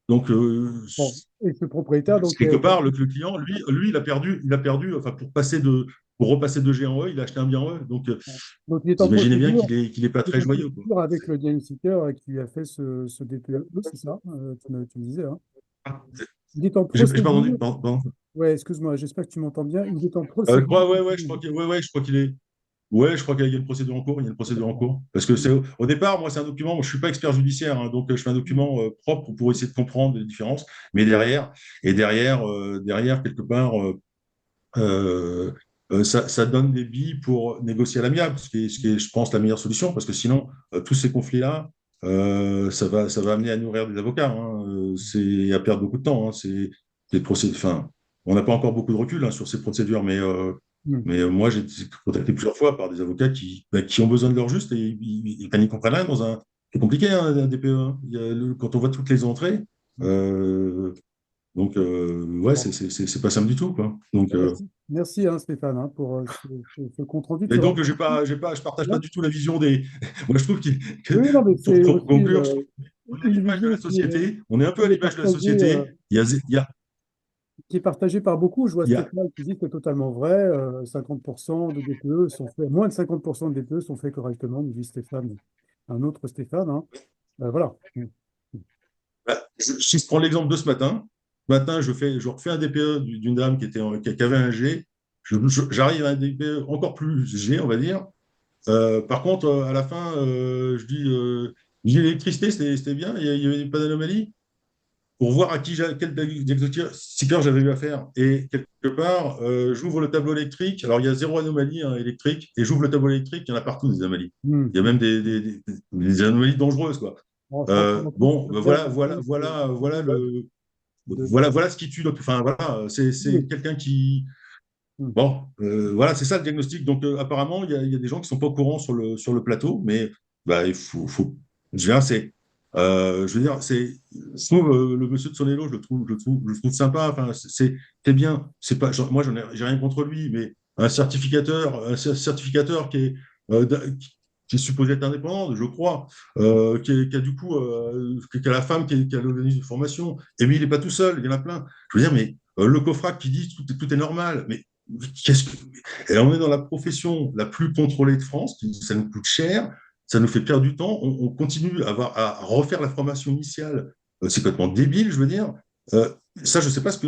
donc, Bon. Et ce propriétaire, donc, quelque part, le client, lui, il a perdu, enfin, pour repasser de G en E, il a acheté un bien E. Donc, donc il est vous en imaginez bien procédure, qu'il est pas il très est en joyeux, quoi. procédure avec le diagnostiqueur qui lui a fait ce DPE, c'est ça, tu me disais, hein. Ah, Il est en j'ai pas entendu, procédure. pardon. Ouais, excuse-moi, j'espère que tu m'entends bien. Il est en procédure. Je crois qu'il est. Ouais, je crois qu'il y a une procédure en cours. Il y a une procédure en cours. Parce que au départ, moi, c'est un document. Moi, je suis pas expert judiciaire, hein, donc je fais un document propre pour essayer de comprendre les différences. Mais derrière, quelque part, ça donne des billes pour négocier à l'amiable, ce qui est, je pense, la meilleure solution, parce que sinon, tous ces conflits-là, ça va amener à nourrir des avocats, hein, c'est à perdre beaucoup de temps. Hein, c'est des enfin, on n'a pas encore beaucoup de recul, hein, sur ces procédures, mais moi, j'ai été contacté plusieurs fois par des avocats qui ont besoin de leur juste et ils n'y comprennent rien dans un. C'est compliqué, hein, un DPE. Hein. Quand on voit toutes les entrées, euh, donc, ouais, Bon. c'est pas simple du tout, quoi. Donc, Merci, hein, Stéphane, hein, pour ce compte rendu. et C'est donc, vraiment je partage pas bien. du tout la vision des. Moi, je trouve Oui, non, mais c'est pour aussi conclure, on est à une l'image de vision la société. On est un peu à qui est l'image de la partagée, société. qui est partagée par beaucoup. Je vois Il y a- Stéphane qui dit que c'est totalement vrai. 50% de DPE sont faits, moins de 50% de DPE sont faits correctement, nous dit Stéphane, un autre Stéphane, hein. Voilà. Si je prends l'exemple de ce matin, je refais un DPE d'une dame qui avait un G. J'arrive à un DPE encore plus G, on va dire. Par contre, à la fin, je dis l'électricité, c'était bien, il n'y avait pas d'anomalie. Pour voir à quel diagnostiqueur j'avais eu affaire. Et quelque part, j'ouvre le tableau électrique. Alors, il y a zéro anomalie, hein, électrique. Et j'ouvre le tableau électrique, il y en a partout des anomalies. Hmm. Il y a même des anomalies dangereuses, quoi. Bon, ça représente Bon, le ben bien de- voilà ce qui tue. Enfin, voilà, c'est oui. quelqu'un qui. Hmm. Bon, voilà, c'est ça le diagnostic. Donc, apparemment, il y a des gens qui ne sont pas au courant sur le plateau, mais bah, je veux dire, je trouve le monsieur de Sonello, je le trouve sympa. Enfin, c'est bien. C'est pas, moi, j'ai rien contre lui, mais un certificateur qui est supposé être indépendant, je crois, qui a du coup, qui a la femme qui a l'organisme de formation. Et mais il n'est pas tout seul, il y en a plein. Je veux dire, mais le COFRAC qui dit tout est normal, mais qu'est-ce que... Et on est dans la profession la plus contrôlée de France, ça nous coûte cher, ça nous fait perdre du temps, on continue à refaire la formation initiale, c'est complètement débile, je veux dire. Ça, je ne sais pas ce que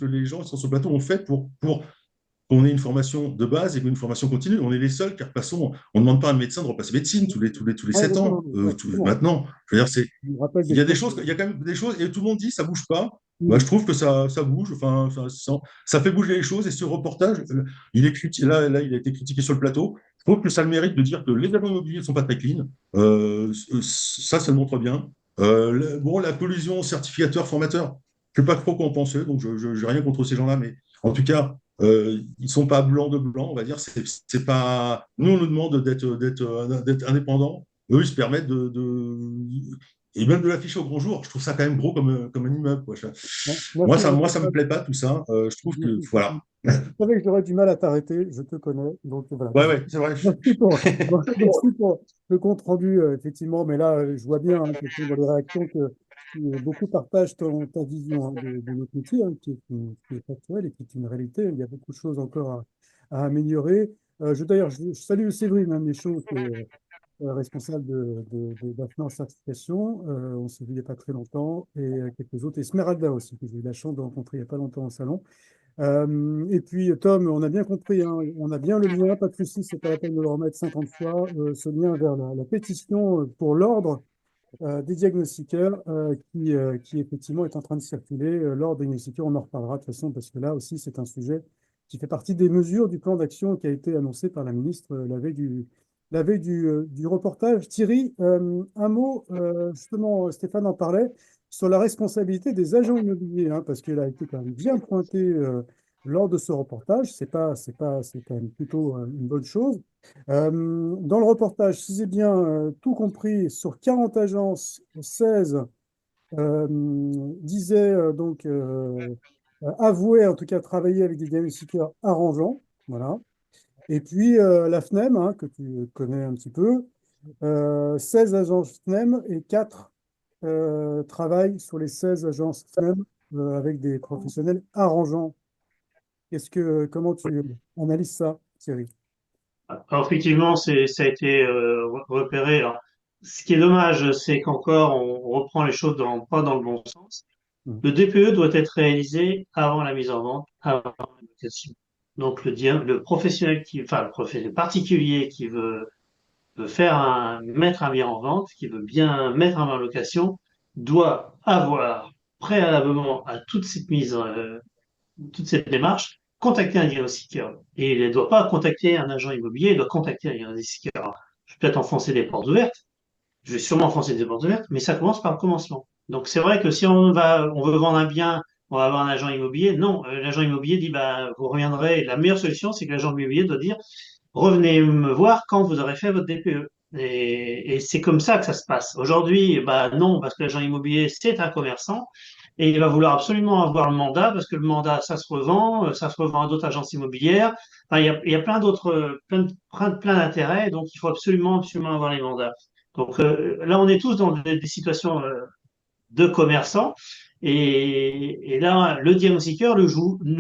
les gens qui sont sur le plateau ont fait pour qu'on ait une formation de base et une formation continue. On est les seuls qui repassons. On ne demande pas à un médecin de repasser médecine tous les Ah, 7 exactement, ans. exactement. Maintenant, je veux dire, Je me rappelle il des y a des choses. choses, il y a quand même des choses, et tout le monde dit ça bouge pas. Bah, Hmm. je trouve que ça bouge. Enfin, ça fait bouger les choses. Et ce reportage, il est critiqué. Là, il a été critiqué sur le plateau. Je trouve que ça a le mérite de dire que les agents immobiliers ne sont pas très clean. Ça le montre bien. Bon, la collusion certificateur-formateur, je ne sais pas trop quoi en penser, donc je n'ai rien contre ces gens-là, mais en tout cas, ils ne sont pas blancs de blanc, on va dire. C'est pas... Nous, on nous demande d'être indépendants. Eux, ils se permettent et même de l'afficher au grand jour. Je trouve ça quand même gros comme un immeuble, quoi. Bon, Moi, merci, ça Stéphane. me plaît pas tout ça. Je trouve que, voilà. Je savais que j'aurais du mal à t'arrêter, je te connais. Donc voilà. Ouais, ouais, c'est vrai. Merci pour le compte rendu, effectivement. Mais là, je vois bien, hein, dans les réactions que beaucoup partagent ta vision, hein, de notre métier, hein, qui est factuelle et qui est une réalité. Il y a beaucoup de choses encore à améliorer. D'ailleurs, je salue Séverine, hein, Michaud, qui est responsable de d'AFNA en certification. On s'est vu il n'y a pas très longtemps. Et quelques autres. Et Smeralda aussi, que j'ai eu la chance de rencontrer il n'y a pas longtemps au salon. Et puis, Tom, on a bien compris, hein, on a bien le lien, pas de souci, c'est pas la peine de le remettre 50 fois, ce lien vers la pétition pour l'ordre des diagnostiqueurs qui effectivement est en train de circuler. L'ordre des diagnostiqueurs, on en reparlera de toute façon, parce que là aussi, c'est un sujet qui fait partie des mesures du plan d'action qui a été annoncé par la ministre la veille la veille du reportage. Thierry, un mot, justement, Stéphane en parlait, sur la responsabilité des agents immobiliers, hein, parce qu'elle a été quand même bien pointée lors de ce reportage. C'est quand même plutôt une bonne chose. Dans le reportage, si j'ai bien tout compris, sur 40 agences, 16 disaient avouer en tout cas travailler avec des diagnostiqueurs arrangeants. Voilà. Et puis la FNEM, hein, que tu connais un petit peu, 16 agences FNEM et 4 travaillent sur les 16 agences FNEM avec des professionnels arrangeants. Comment tu analyses ça, Thierry? Alors, effectivement, ça a été repéré. Alors, ce qui est dommage, c'est qu'encore on reprend les choses pas dans le bon sens. Mm. Le DPE doit être réalisé avant la mise en vente, avant la location. Donc le professionnel enfin le professionnel particulier qui veut mettre un bien en vente, qui veut bien mettre un bien en location, doit avoir préalablement à toute cette démarche, contacter un diagnostiqueur. Et il ne doit pas contacter un agent immobilier, il doit contacter un diagnostiqueur. Je vais peut-être enfoncer des portes ouvertes, je vais sûrement enfoncer des portes ouvertes, mais ça commence par le commencement. Donc c'est vrai que si on veut vendre un bien, on va avoir un agent immobilier. Non, l'agent immobilier dit, bah, vous reviendrez. La meilleure solution, c'est que l'agent immobilier doit dire, revenez me voir quand vous aurez fait votre DPE. Et c'est comme ça que ça se passe. Aujourd'hui, bah non, parce que l'agent immobilier, c'est un commerçant et il va vouloir absolument avoir le mandat parce que le mandat, ça se revend à d'autres agences immobilières. Enfin, il y a plein d'autres, plein d'intérêts, donc il faut absolument avoir les mandats. Donc là, on est tous dans des situations de commerçants. Et là, le diagnostiqueur ne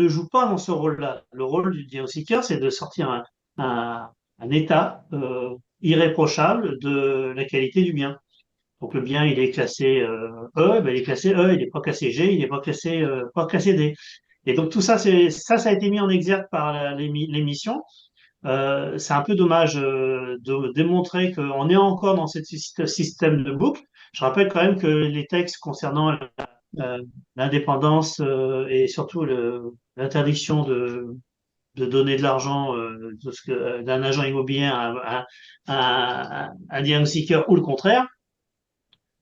joue pas dans ce rôle-là. Le rôle du diagnostiqueur, c'est de sortir un, un état irréprochable de la qualité du bien. Donc le bien, il est classé E, ben, il est classé E, il n'est pas classé G, il n'est pas classé D. Et donc tout ça, ça a été mis en exergue par l'émission. C'est un peu dommage de démontrer qu'on est encore dans ce système de boucle. Je rappelle quand même que les textes concernant euh, l'indépendance et surtout l'interdiction de donner de l'argent d'un agent immobilier à un diagnostiqueur ou le contraire,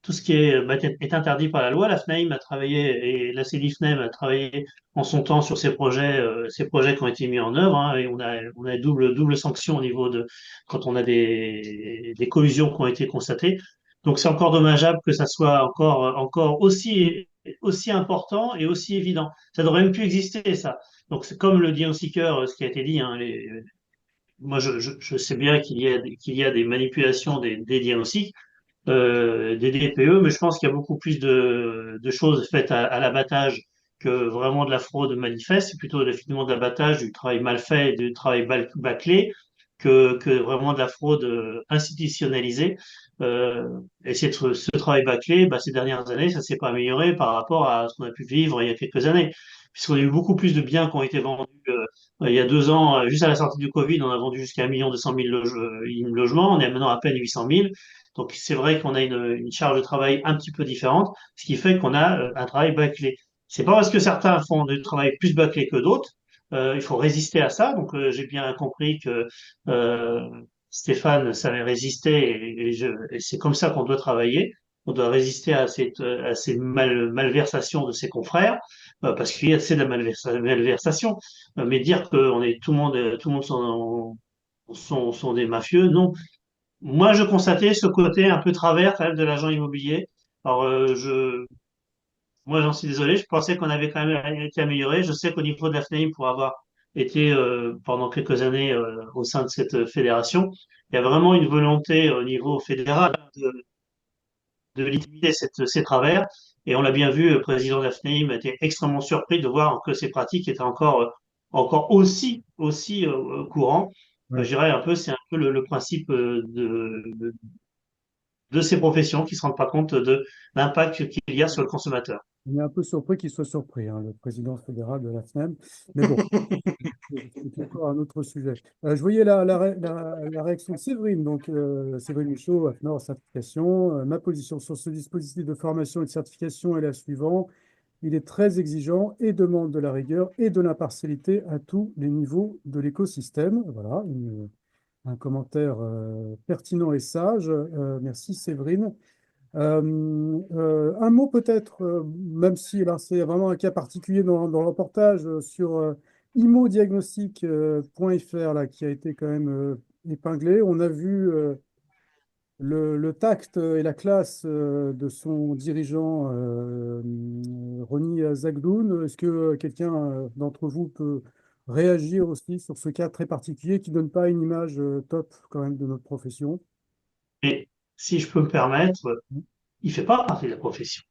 tout ce qui est interdit par la loi. La FNAIM a travaillé et la CEDIFNEM a travaillé en son temps sur ces projets qui ont été mis en œuvre, hein, et on a double sanction au niveau de quand on a des collusions qui ont été constatées. Donc c'est encore dommageable que ça soit encore aussi important et aussi évident. Ça devrait même plus exister, ça. Donc c'est comme le diagnostiqueur, ce qui a été dit, hein, moi je sais bien qu'il y a des manipulations des diagnostics des DPE, mais je pense qu'il y a beaucoup plus de choses faites à l'abattage que vraiment de la fraude manifeste. C'est plutôt effectivement de l'abattage, du travail mal fait, du travail bâclé, que vraiment de la fraude institutionnalisée. Euh, et ce travail bâclé, bah, ces dernières années, ça s'est pas amélioré par rapport à ce qu'on a pu vivre il y a quelques années, puisqu'on a eu beaucoup plus de biens qui ont été vendus. Il y a 2 ans, juste à la sortie du Covid, on a vendu jusqu'à 1 200 000 logements, on est maintenant à peine 800 000. Donc c'est vrai qu'on a une charge de travail un petit peu différente, ce qui fait qu'on a un travail bâclé. C'est pas parce que certains font du travail plus bâclé que d'autres. Il faut résister à ça. Donc j'ai bien compris que euh, Stéphane savait résister et c'est comme ça qu'on doit travailler. On doit résister à ces malversations de ses confrères parce qu'il y a c'est de la malversation. Mais dire que tout le monde sont des mafieux, non. Moi, je constatais ce côté un peu travers quand même de l'agent immobilier. Alors, moi, j'en suis désolé. Je pensais qu'on avait quand même été amélioré. Je sais qu'au niveau de la FNAIM, pour avoir été pendant quelques années au sein de cette fédération, il y a vraiment une volonté au niveau fédéral de limiter ces travers. Et on l'a bien vu, le président de la FNAIM était extrêmement surpris de voir que ces pratiques étaient encore aussi courantes. Je Ouais. dirais un peu, c'est un peu le principe de ces professions qui ne se rendent pas compte de l'impact qu'il y a sur le consommateur. On est un peu surpris qu'il soit surpris, hein, le président fédéral de la FNEM. Mais bon, c'est encore un autre sujet. Je voyais la réaction de Séverine, donc Séverine Michaud, AFNOR Certification. Ma position sur ce dispositif de formation et de certification est la suivante. Il est très exigeant et demande de la rigueur et de l'impartialité à tous les niveaux de l'écosystème. Voilà, un commentaire pertinent et sage. Merci Séverine. Un mot peut-être, même si là c'est vraiment un cas particulier dans le reportage sur imodiagnostic.fr là, qui a été quand même épinglé. On a vu le tact et la classe de son dirigeant Roni Zagdoun. Est-ce que quelqu'un d'entre vous peut réagir aussi sur ce cas très particulier qui ne donne pas une image top quand même de notre profession? Et si je peux me permettre, il fait pas partie de la profession.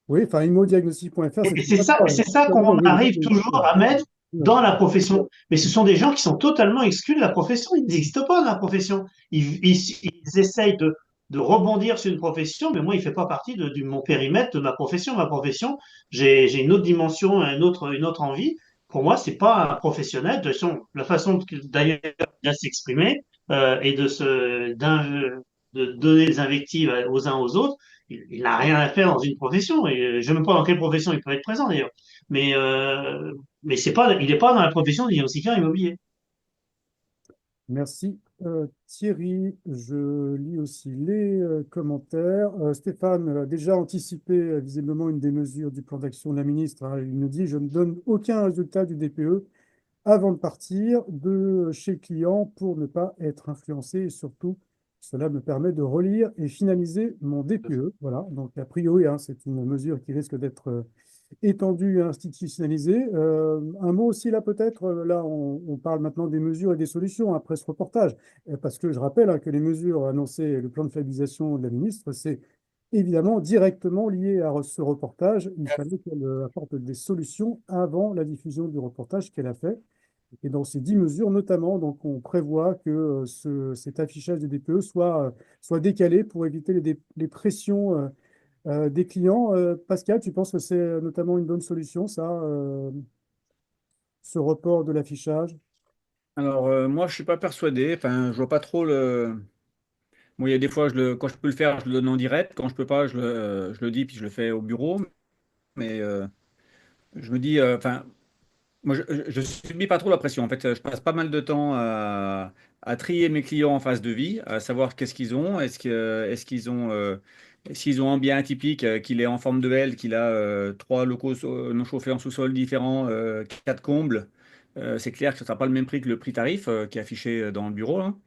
Oui, enfin, imodiagnostic.fr, c'est Et pas ça. c'est ça qu'on arrive toujours à mettre Ouais. dans la profession. Mais ce sont des gens qui sont totalement exclus de la profession. Ils n'existent pas dans la profession. Ils essayent de rebondir sur une profession, mais moi, il ne fait pas partie de mon périmètre de ma profession. Ma profession, j'ai une autre dimension, une autre envie. Pour moi, c'est pas un professionnel. De toute façon, la façon d'ailleurs de s'exprimer et de donner des invectives aux uns aux autres, il n'a rien à faire dans une profession. Et je ne sais même pas dans quelle profession il peut être présent d'ailleurs. Mais, euh, mais c'est pas, il n'est pas dans la profession de diagnostiqueur immobilier. Merci Thierry. Je lis aussi les commentaires. Stéphane a déjà anticipé visiblement une des mesures du plan d'action de la ministre, hein. Il nous dit, je ne donne aucun résultat du DPE avant de partir de chez le client pour ne pas être influencé et surtout, cela me permet de relire et finaliser mon DPE. Voilà, donc a priori, hein, c'est une mesure qui risque d'être étendue et institutionnalisée. Un mot aussi là peut-être, là on parle maintenant des mesures et des solutions après ce reportage, parce que je rappelle hein, que les mesures annoncées, le plan de fiabilisation de la ministre, c'est évidemment directement lié à ce reportage. Il fallait qu'elle apporte des solutions avant la diffusion du reportage qu'elle a fait. Et dans ces 10 mesures, notamment, donc, on prévoit que cet affichage des DPE soit décalé pour éviter les pressions des clients. Pascal, tu penses que c'est notamment une bonne solution, ça, ce report de l'affichage? Alors, moi, je suis pas persuadé. Enfin, je vois pas trop le. Bon, il y a des fois, quand je peux le faire, je le donne en direct. Quand je peux pas, je le dis puis je le fais au bureau. Mais je me dis, enfin, moi, je subis pas trop la pression. En fait, je passe pas mal de temps à trier mes clients en phase de vie, à savoir qu'est-ce qu'ils ont. Est-ce qu'ils ont, s'ils ont un bien atypique, qu'il est en forme de L, qu'il a trois locaux non chauffés en sous-sol différents, quatre combles. C'est clair que ce ne sera pas le même prix que le prix tarif qui est affiché dans le bureau, hein.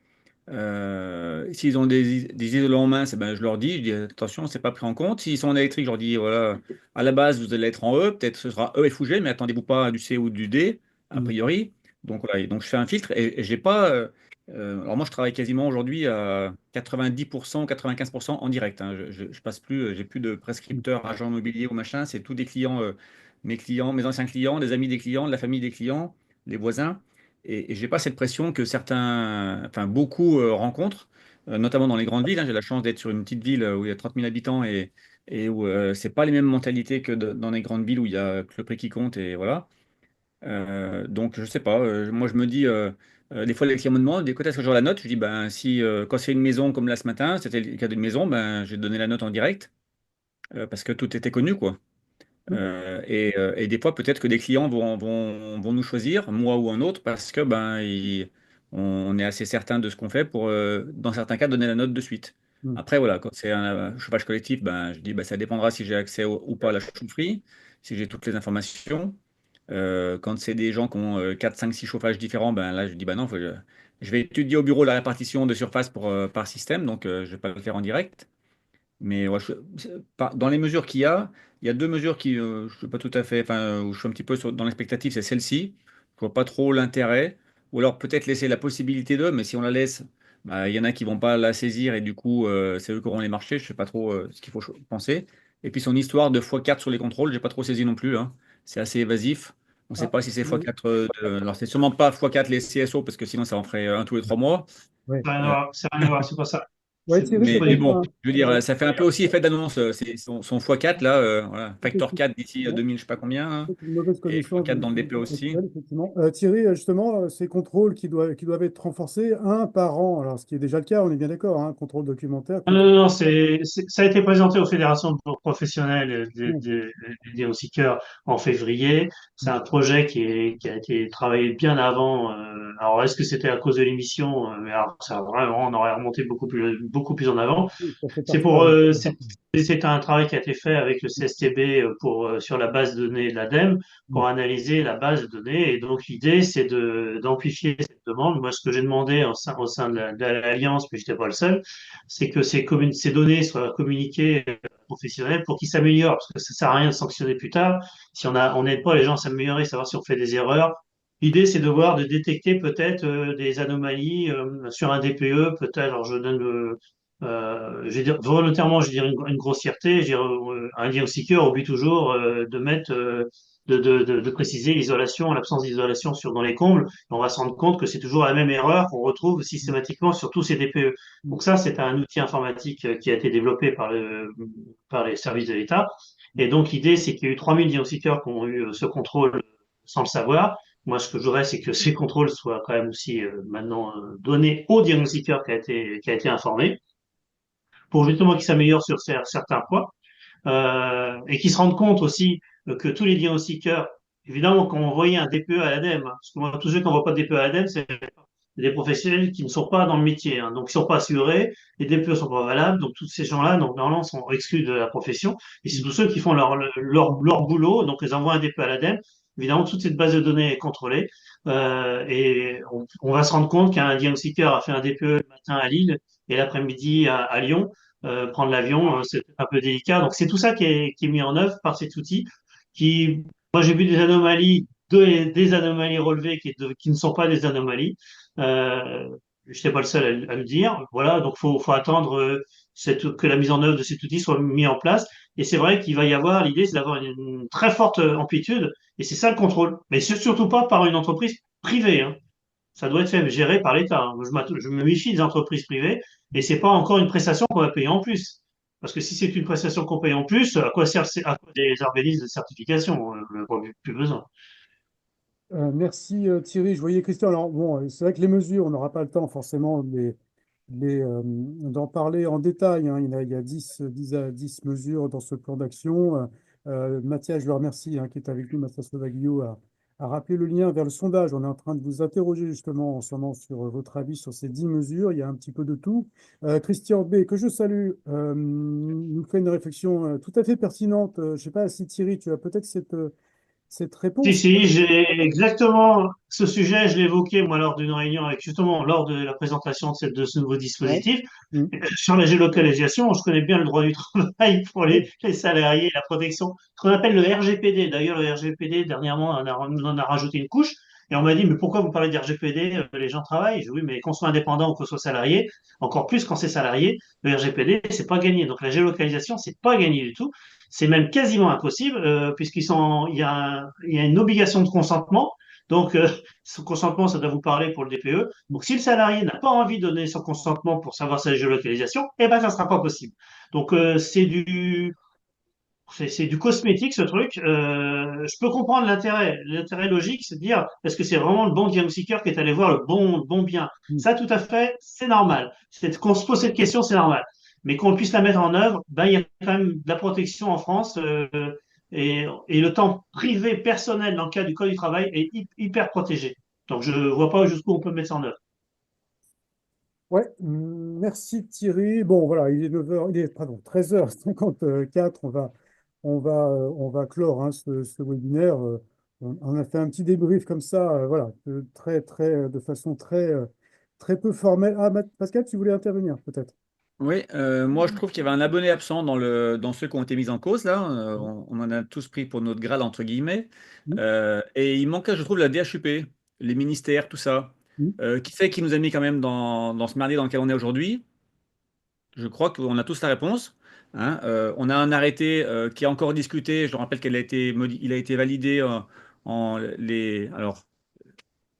S'ils ont des isolants en main, ben, je leur dis, je dis attention, c'est pas pris en compte. S'ils sont en électrique, je leur dis voilà, à la base, vous allez être en E, peut-être ce sera E et F ou G, mais attendez-vous pas à du C ou du D, a Mm. priori. Donc voilà, et donc je fais un filtre et j'ai pas. Alors moi, je travaille quasiment aujourd'hui à 90%, 95% en direct, hein. Je passe plus, j'ai plus de prescripteurs, agents immobiliers ou machin, c'est tous des clients, mes anciens clients, des amis des clients, de la famille des clients, les voisins. Et j'ai pas cette pression que certains, enfin beaucoup rencontrent, notamment dans les grandes villes, hein. J'ai la chance d'être sur une petite ville où il y a 30 000 habitants et où c'est pas les mêmes mentalités que dans les grandes villes où il y a que le prix qui compte et voilà. Donc je sais pas. Moi je me dis, des fois les clients me demandent, des côtés est-ce que j'aurai la note? Je dis ben si quand c'est une maison comme là ce matin, c'était le cas d'une maison, ben j'ai donné la note en direct parce que tout était connu quoi. Et des fois, peut-être que des clients vont nous choisir, moi ou un autre, parce que on est assez certain de ce qu'on fait pour, dans certains cas, donner la note de suite. Mm. Après, voilà, quand c'est un chauffage collectif, ben, je dis ça dépendra si j'ai accès ou pas à la chaufferie, si j'ai toutes les informations. Quand c'est des gens qui ont 4, 5, 6 chauffages différents, ben, là, je dis non, je vais étudier au bureau la répartition de surface par système, donc je ne vais pas le faire en direct. Mais ouais, dans les mesures il y a deux mesures qui, je suis pas tout à fait, enfin, où je suis un petit peu dans l'expectative, c'est celle-ci. Je vois pas trop l'intérêt. Ou alors peut-être laisser la possibilité d'eux, mais si on la laisse, bah, il y en a qui vont pas la saisir et du coup, c'est eux qui auront les marchés. Je sais pas trop ce qu'il faut penser. Et puis son histoire de x4 sur les contrôles, j'ai pas trop saisi non plus, hein. C'est assez évasif. On ne sait Ah, pas si c'est oui, x4. Alors c'est sûrement pas x4 les CSO parce que sinon ça en ferait un tous les 3 mois. ouais. Ça n'a rien à voir, c'est pas ça. Ouais, Thierry, Mais Mais bon, bon, je veux dire, ça fait un peu aussi effet d'annonce. C'est son x4, là, voilà, facteur 4 d'ici 2000, je sais pas combien, hein, c'est une mauvaise et connaissance x4 dans le du DPE contexte aussi. actuel, effectivement. Thierry, justement, ces contrôles qui doivent être renforcés, un par an, alors ce qui est déjà le cas, on est bien d'accord, hein, contrôle documentaire, non, contrôle. non, non, ça a été présenté aux fédérations professionnelles des Dealseekers en février. C'est un projet qui a été travaillé bien avant. Alors, est-ce que c'était à cause de l'émission? Mais alors, ça, vraiment, on aurait remonté beaucoup plus en avant. Ça fait C'est parfois. pour, c'est un travail qui a été fait avec le CSTB sur la base de données de l'ADEME pour analyser la base de données. Et donc, l'idée, c'est d'amplifier cette demande. Moi, ce que j'ai demandé au sein de l'Alliance, mais je n'étais pas le seul, c'est que ces données soient communiquées aux professionnels pour qu'ils s'améliorent. Parce que ça sert à rien de sanctionner plus tard. Si on n'aide pas les gens à s'améliorer, savoir si on fait des erreurs. L'idée, c'est de voir, de détecter peut-être des anomalies sur un DPE, peut-être. Alors, je vais dire volontairement, je vais dire une grossièreté. Je vais dire, un diagnostiqueur oublie toujours de mettre, de préciser l'isolation, l'absence d'isolation dans les combles. Et on va se rendre compte que c'est toujours la même erreur qu'on retrouve systématiquement sur tous ces DPE. Donc ça, c'est un outil informatique qui a été développé par les services de l'État. Et donc l'idée, c'est qu'il y a eu 3000 diagnostiqueurs qui ont eu ce contrôle sans le savoir. Moi, ce que je voudrais, c'est que ces contrôles soient quand même aussi maintenant donnés au diagnostiqueur qui a été informé pour justement qu'ils s'améliorent sur certains points et qu'ils se rendent compte aussi que tous les diagnostiqueurs, évidemment, quand on voyait un DPE à l'ADEME, hein, parce que moi, tous ceux qui n'envoient pas de DPE à l'ADEME, c'est des professionnels qui ne sont pas dans le métier, hein, donc ils ne sont pas assurés, les DPE ne sont pas valables, donc tous ces gens-là, donc normalement, sont exclus de la profession, et c'est tous ceux qui font leur boulot, donc ils envoient un DPE à l'ADEME. Évidemment, toute cette base de données est contrôlée, et on va se rendre compte qu'un diagnostiqueur a fait un DPE le matin à Lille et l'après-midi à Lyon. Prendre l'avion, c'est un peu délicat. Donc c'est tout ça qui est mis en œuvre par cet outil. Moi j'ai vu des anomalies, des anomalies relevées qui ne sont pas des anomalies. Euh, je n'étais pas le seul à le dire. Voilà, donc faut attendre que la mise en œuvre de cet outil soit mise en place. Et c'est vrai qu'il va y avoir, l'idée c'est d'avoir une très forte amplitude, et c'est ça le contrôle. Mais c'est surtout pas par une entreprise privée, hein. Ça doit être fait, géré par l'État, hein. Je me méfie des entreprises privées et c'est pas encore une prestation qu'on va payer en plus. Parce que si c'est une prestation qu'on paye en plus, à quoi servent à quoi des organismes de certification? Plus besoin. Merci Thierry. Je voyais Christian. Alors bon, c'est vrai que les mesures, on n'aura pas le temps forcément d'en parler en détail, hein. Il y a 10 mesures dans ce plan d'action. Mathias, je le remercie, hein, qui est avec nous, Mathias Lovaglio, a rappelé le lien vers le sondage. On est en train de vous interroger justement en ce moment sur votre avis sur ces 10 mesures. Il y a un petit peu de tout. Christian B, que je salue, nous fait une réflexion tout à fait pertinente. Je ne sais pas si Thierry, tu as peut-être cette Si, réponse. si, j'ai exactement ce sujet, je l'ai évoqué moi lors d'une réunion justement lors de la présentation de ce nouveau Ouais. dispositif. Mm. Sur la géolocalisation, je connais bien le droit du travail pour Oui. les salariés, la protection, ce qu'on appelle le RGPD. D'ailleurs, le RGPD, dernièrement, on en a rajouté une couche. Et on m'a dit, mais pourquoi vous parlez de RGPD? Les gens travaillent. Je dis, oui, mais qu'on soit indépendant ou qu'on soit salarié, encore plus quand c'est salarié, le RGPD, c'est pas gagné. Donc la géolocalisation, c'est pas gagné du tout. C'est même quasiment impossible, il y a une obligation de consentement. Donc, ce consentement, ça doit vous parler pour le DPE. Donc, si le salarié n'a pas envie de donner son consentement pour savoir sa géolocalisation, eh ben, ça ne sera pas possible. Donc, c'est du cosmétique, ce truc. Je peux comprendre l'intérêt. L'intérêt logique, c'est de dire, est-ce que c'est vraiment le bon diagnostiqueur qui est allé voir le bon bien? Mm. Ça, tout à fait, c'est normal. Qu'on se pose cette question, c'est normal. Mais qu'on puisse la mettre en œuvre, ben, il y a quand même de la protection en France. Et le temps privé personnel dans le cas du code du travail est hyper protégé. Donc, je ne vois pas jusqu'où on peut mettre ça en œuvre. Ouais, merci Thierry. Bon, voilà, il est 9h, pardon, 13h54. On va clore, hein, ce webinaire. On a fait un petit débrief comme ça, voilà, de façon très peu formelle. Ah, Pascal, tu voulais intervenir peut-être? Oui, moi je trouve qu'il y avait un abonné absent dans ceux qui ont été mis en cause là. On en a tous pris pour notre Graal entre guillemets. Mm. Et il manquait, je trouve, la DHUP, les ministères, tout ça. Mm. Qui c'est qui nous a mis quand même dans ce merdier dans lequel on est aujourd'hui? Je crois qu'on a tous la réponse, hein. On a un arrêté qui est encore discuté. Je rappelle qu'il a été validé alors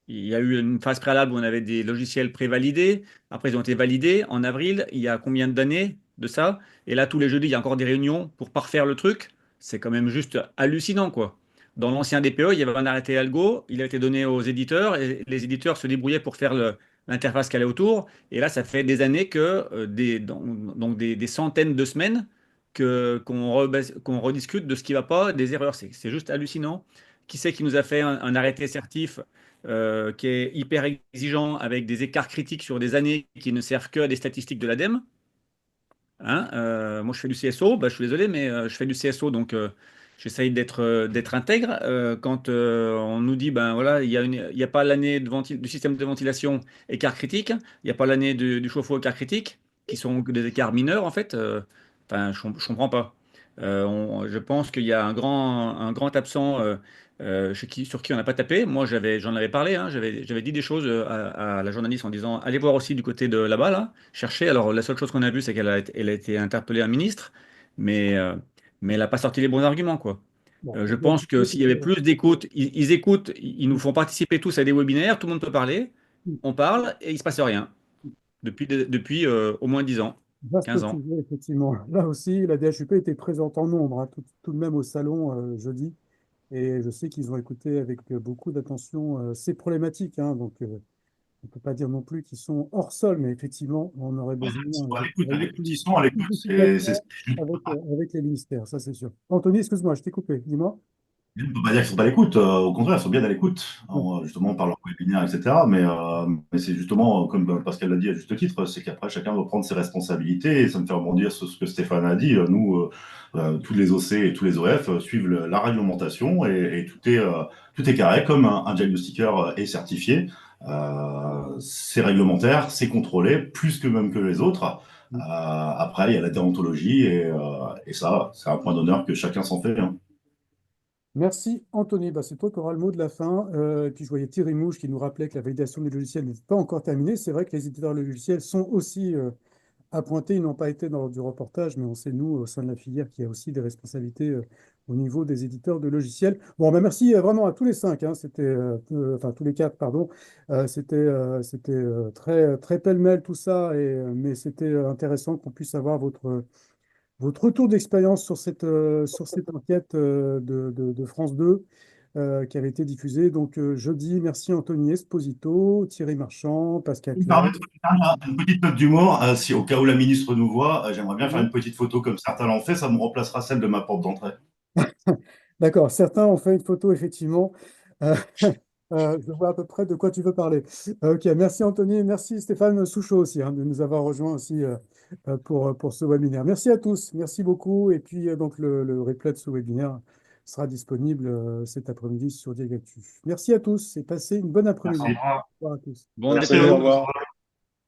Il y a eu une phase préalable où on avait des logiciels prévalidés. Après, ils ont été validés en avril. Il y a combien d'années de ça? Et là, tous les jeudis, il y a encore des réunions pour parfaire le truc. C'est quand même juste hallucinant, quoi. Dans l'ancien DPE, il y avait un arrêté algo. Il a été donné aux éditeurs et les éditeurs se débrouillaient pour faire l'interface qui allait autour. Et là, ça fait des années que, donc des centaines de semaines qu'on rediscute de ce qui ne va pas, des erreurs. C'est juste hallucinant. Qui c'est qui nous a fait un arrêté certif qui est hyper exigeant avec des écarts critiques sur des années qui ne servent que à des statistiques de l'ADEME. Hein, moi, je fais du CSO, bah, je suis désolé, mais je fais du CSO, donc j'essaye d'être intègre. Quand on nous dit, ben voilà, il y a pas l'année du système de ventilation écart critique, il n'y a pas l'année du chauffe-eau écart critique, qui sont que des écarts mineurs en fait. Enfin, je comprends pas. Je pense qu'il y a un grand absent sur qui on n'a pas tapé. Moi, j'en avais parlé, hein, j'avais dit des choses à la journaliste en disant, allez voir aussi du côté de là-bas, là, chercher. Alors, la seule chose qu'on a vue, c'est elle a été interpellée un ministre, mais, euh, mais elle n'a pas sorti les bons arguments, quoi. Bon, Je bien pense que écoutez, s'il y avait plus d'écoute, ils écoutent, ils nous font participer tous à des webinaires, tout le monde peut parler, on parle et il ne se passe rien depuis au moins 10 ans, vaste 15 ans. sujet, effectivement. Là aussi, la DHUP était présente en nombre, hein, tout de même au salon jeudi. Et je sais qu'ils ont écouté avec beaucoup d'attention ces problématiques, hein. Donc, on ne peut pas dire non plus qu'ils sont hors sol, mais effectivement, on aurait Ils besoin sont à de l'écoute, travailler ils sont à plus l'écoute. efficacement avec les ministères, ça c'est sûr. Anthony, excuse-moi, je t'ai coupé, dis-moi. On ne peut pas dire qu'ils sont pas à l'écoute, au contraire, ils sont bien à l'écoute, Ouais. justement par leur webinaire, etc. Mais c'est justement, comme Pascal l'a dit à juste titre, c'est qu'après, chacun doit prendre ses responsabilités. Et ça me fait rebondir sur ce que Stéphane a dit. Nous, tous les OC et tous les OF suivent la réglementation et tout est carré, comme un diagnostiqueur est certifié. C'est réglementaire, c'est contrôlé, plus que même que les autres. Après, il y a la déontologie et ça, c'est un point d'honneur que chacun s'en fait, hein. Merci Anthony, bah, c'est toi qui auras le mot de la fin. Et puis je voyais Thierry Mouche qui nous rappelait que la validation des logiciels n'était pas encore terminée. C'est vrai que les éditeurs de logiciels sont aussi à pointer, ils n'ont pas été dans du reportage, mais on sait, nous, au sein de la filière, qu'il y a aussi des responsabilités au niveau des éditeurs de logiciels. Bon, bah, merci vraiment à tous les cinq, hein. C'était, enfin tous les quatre, pardon. C'était très, très pêle-mêle tout ça, mais c'était intéressant qu'on puisse avoir votre retour d'expérience sur cette enquête de France 2 qui avait été diffusée. Donc, jeudi, merci Anthony Esposito, Thierry Marchand, Pascal Je me Clair. permets de faire une petite note d'humour, si au cas où la ministre nous voit, j'aimerais bien faire Oui. une petite photo comme certains l'ont fait, ça me remplacera celle de ma porte d'entrée. D'accord, certains ont fait une photo, effectivement. Euh, je vois à peu près de quoi tu veux parler. Ok, merci Anthony, merci Stéphane Souchot aussi hein, de nous avoir rejoints aussi pour ce webinaire. Merci à tous, merci beaucoup. Et puis donc le replay de ce webinaire sera disponible cet après-midi sur Diagactu. Merci à tous et passez une bonne Merci. après-midi. Au revoir à tous. Bon Merci Merci, à DPE. au vous. revoir.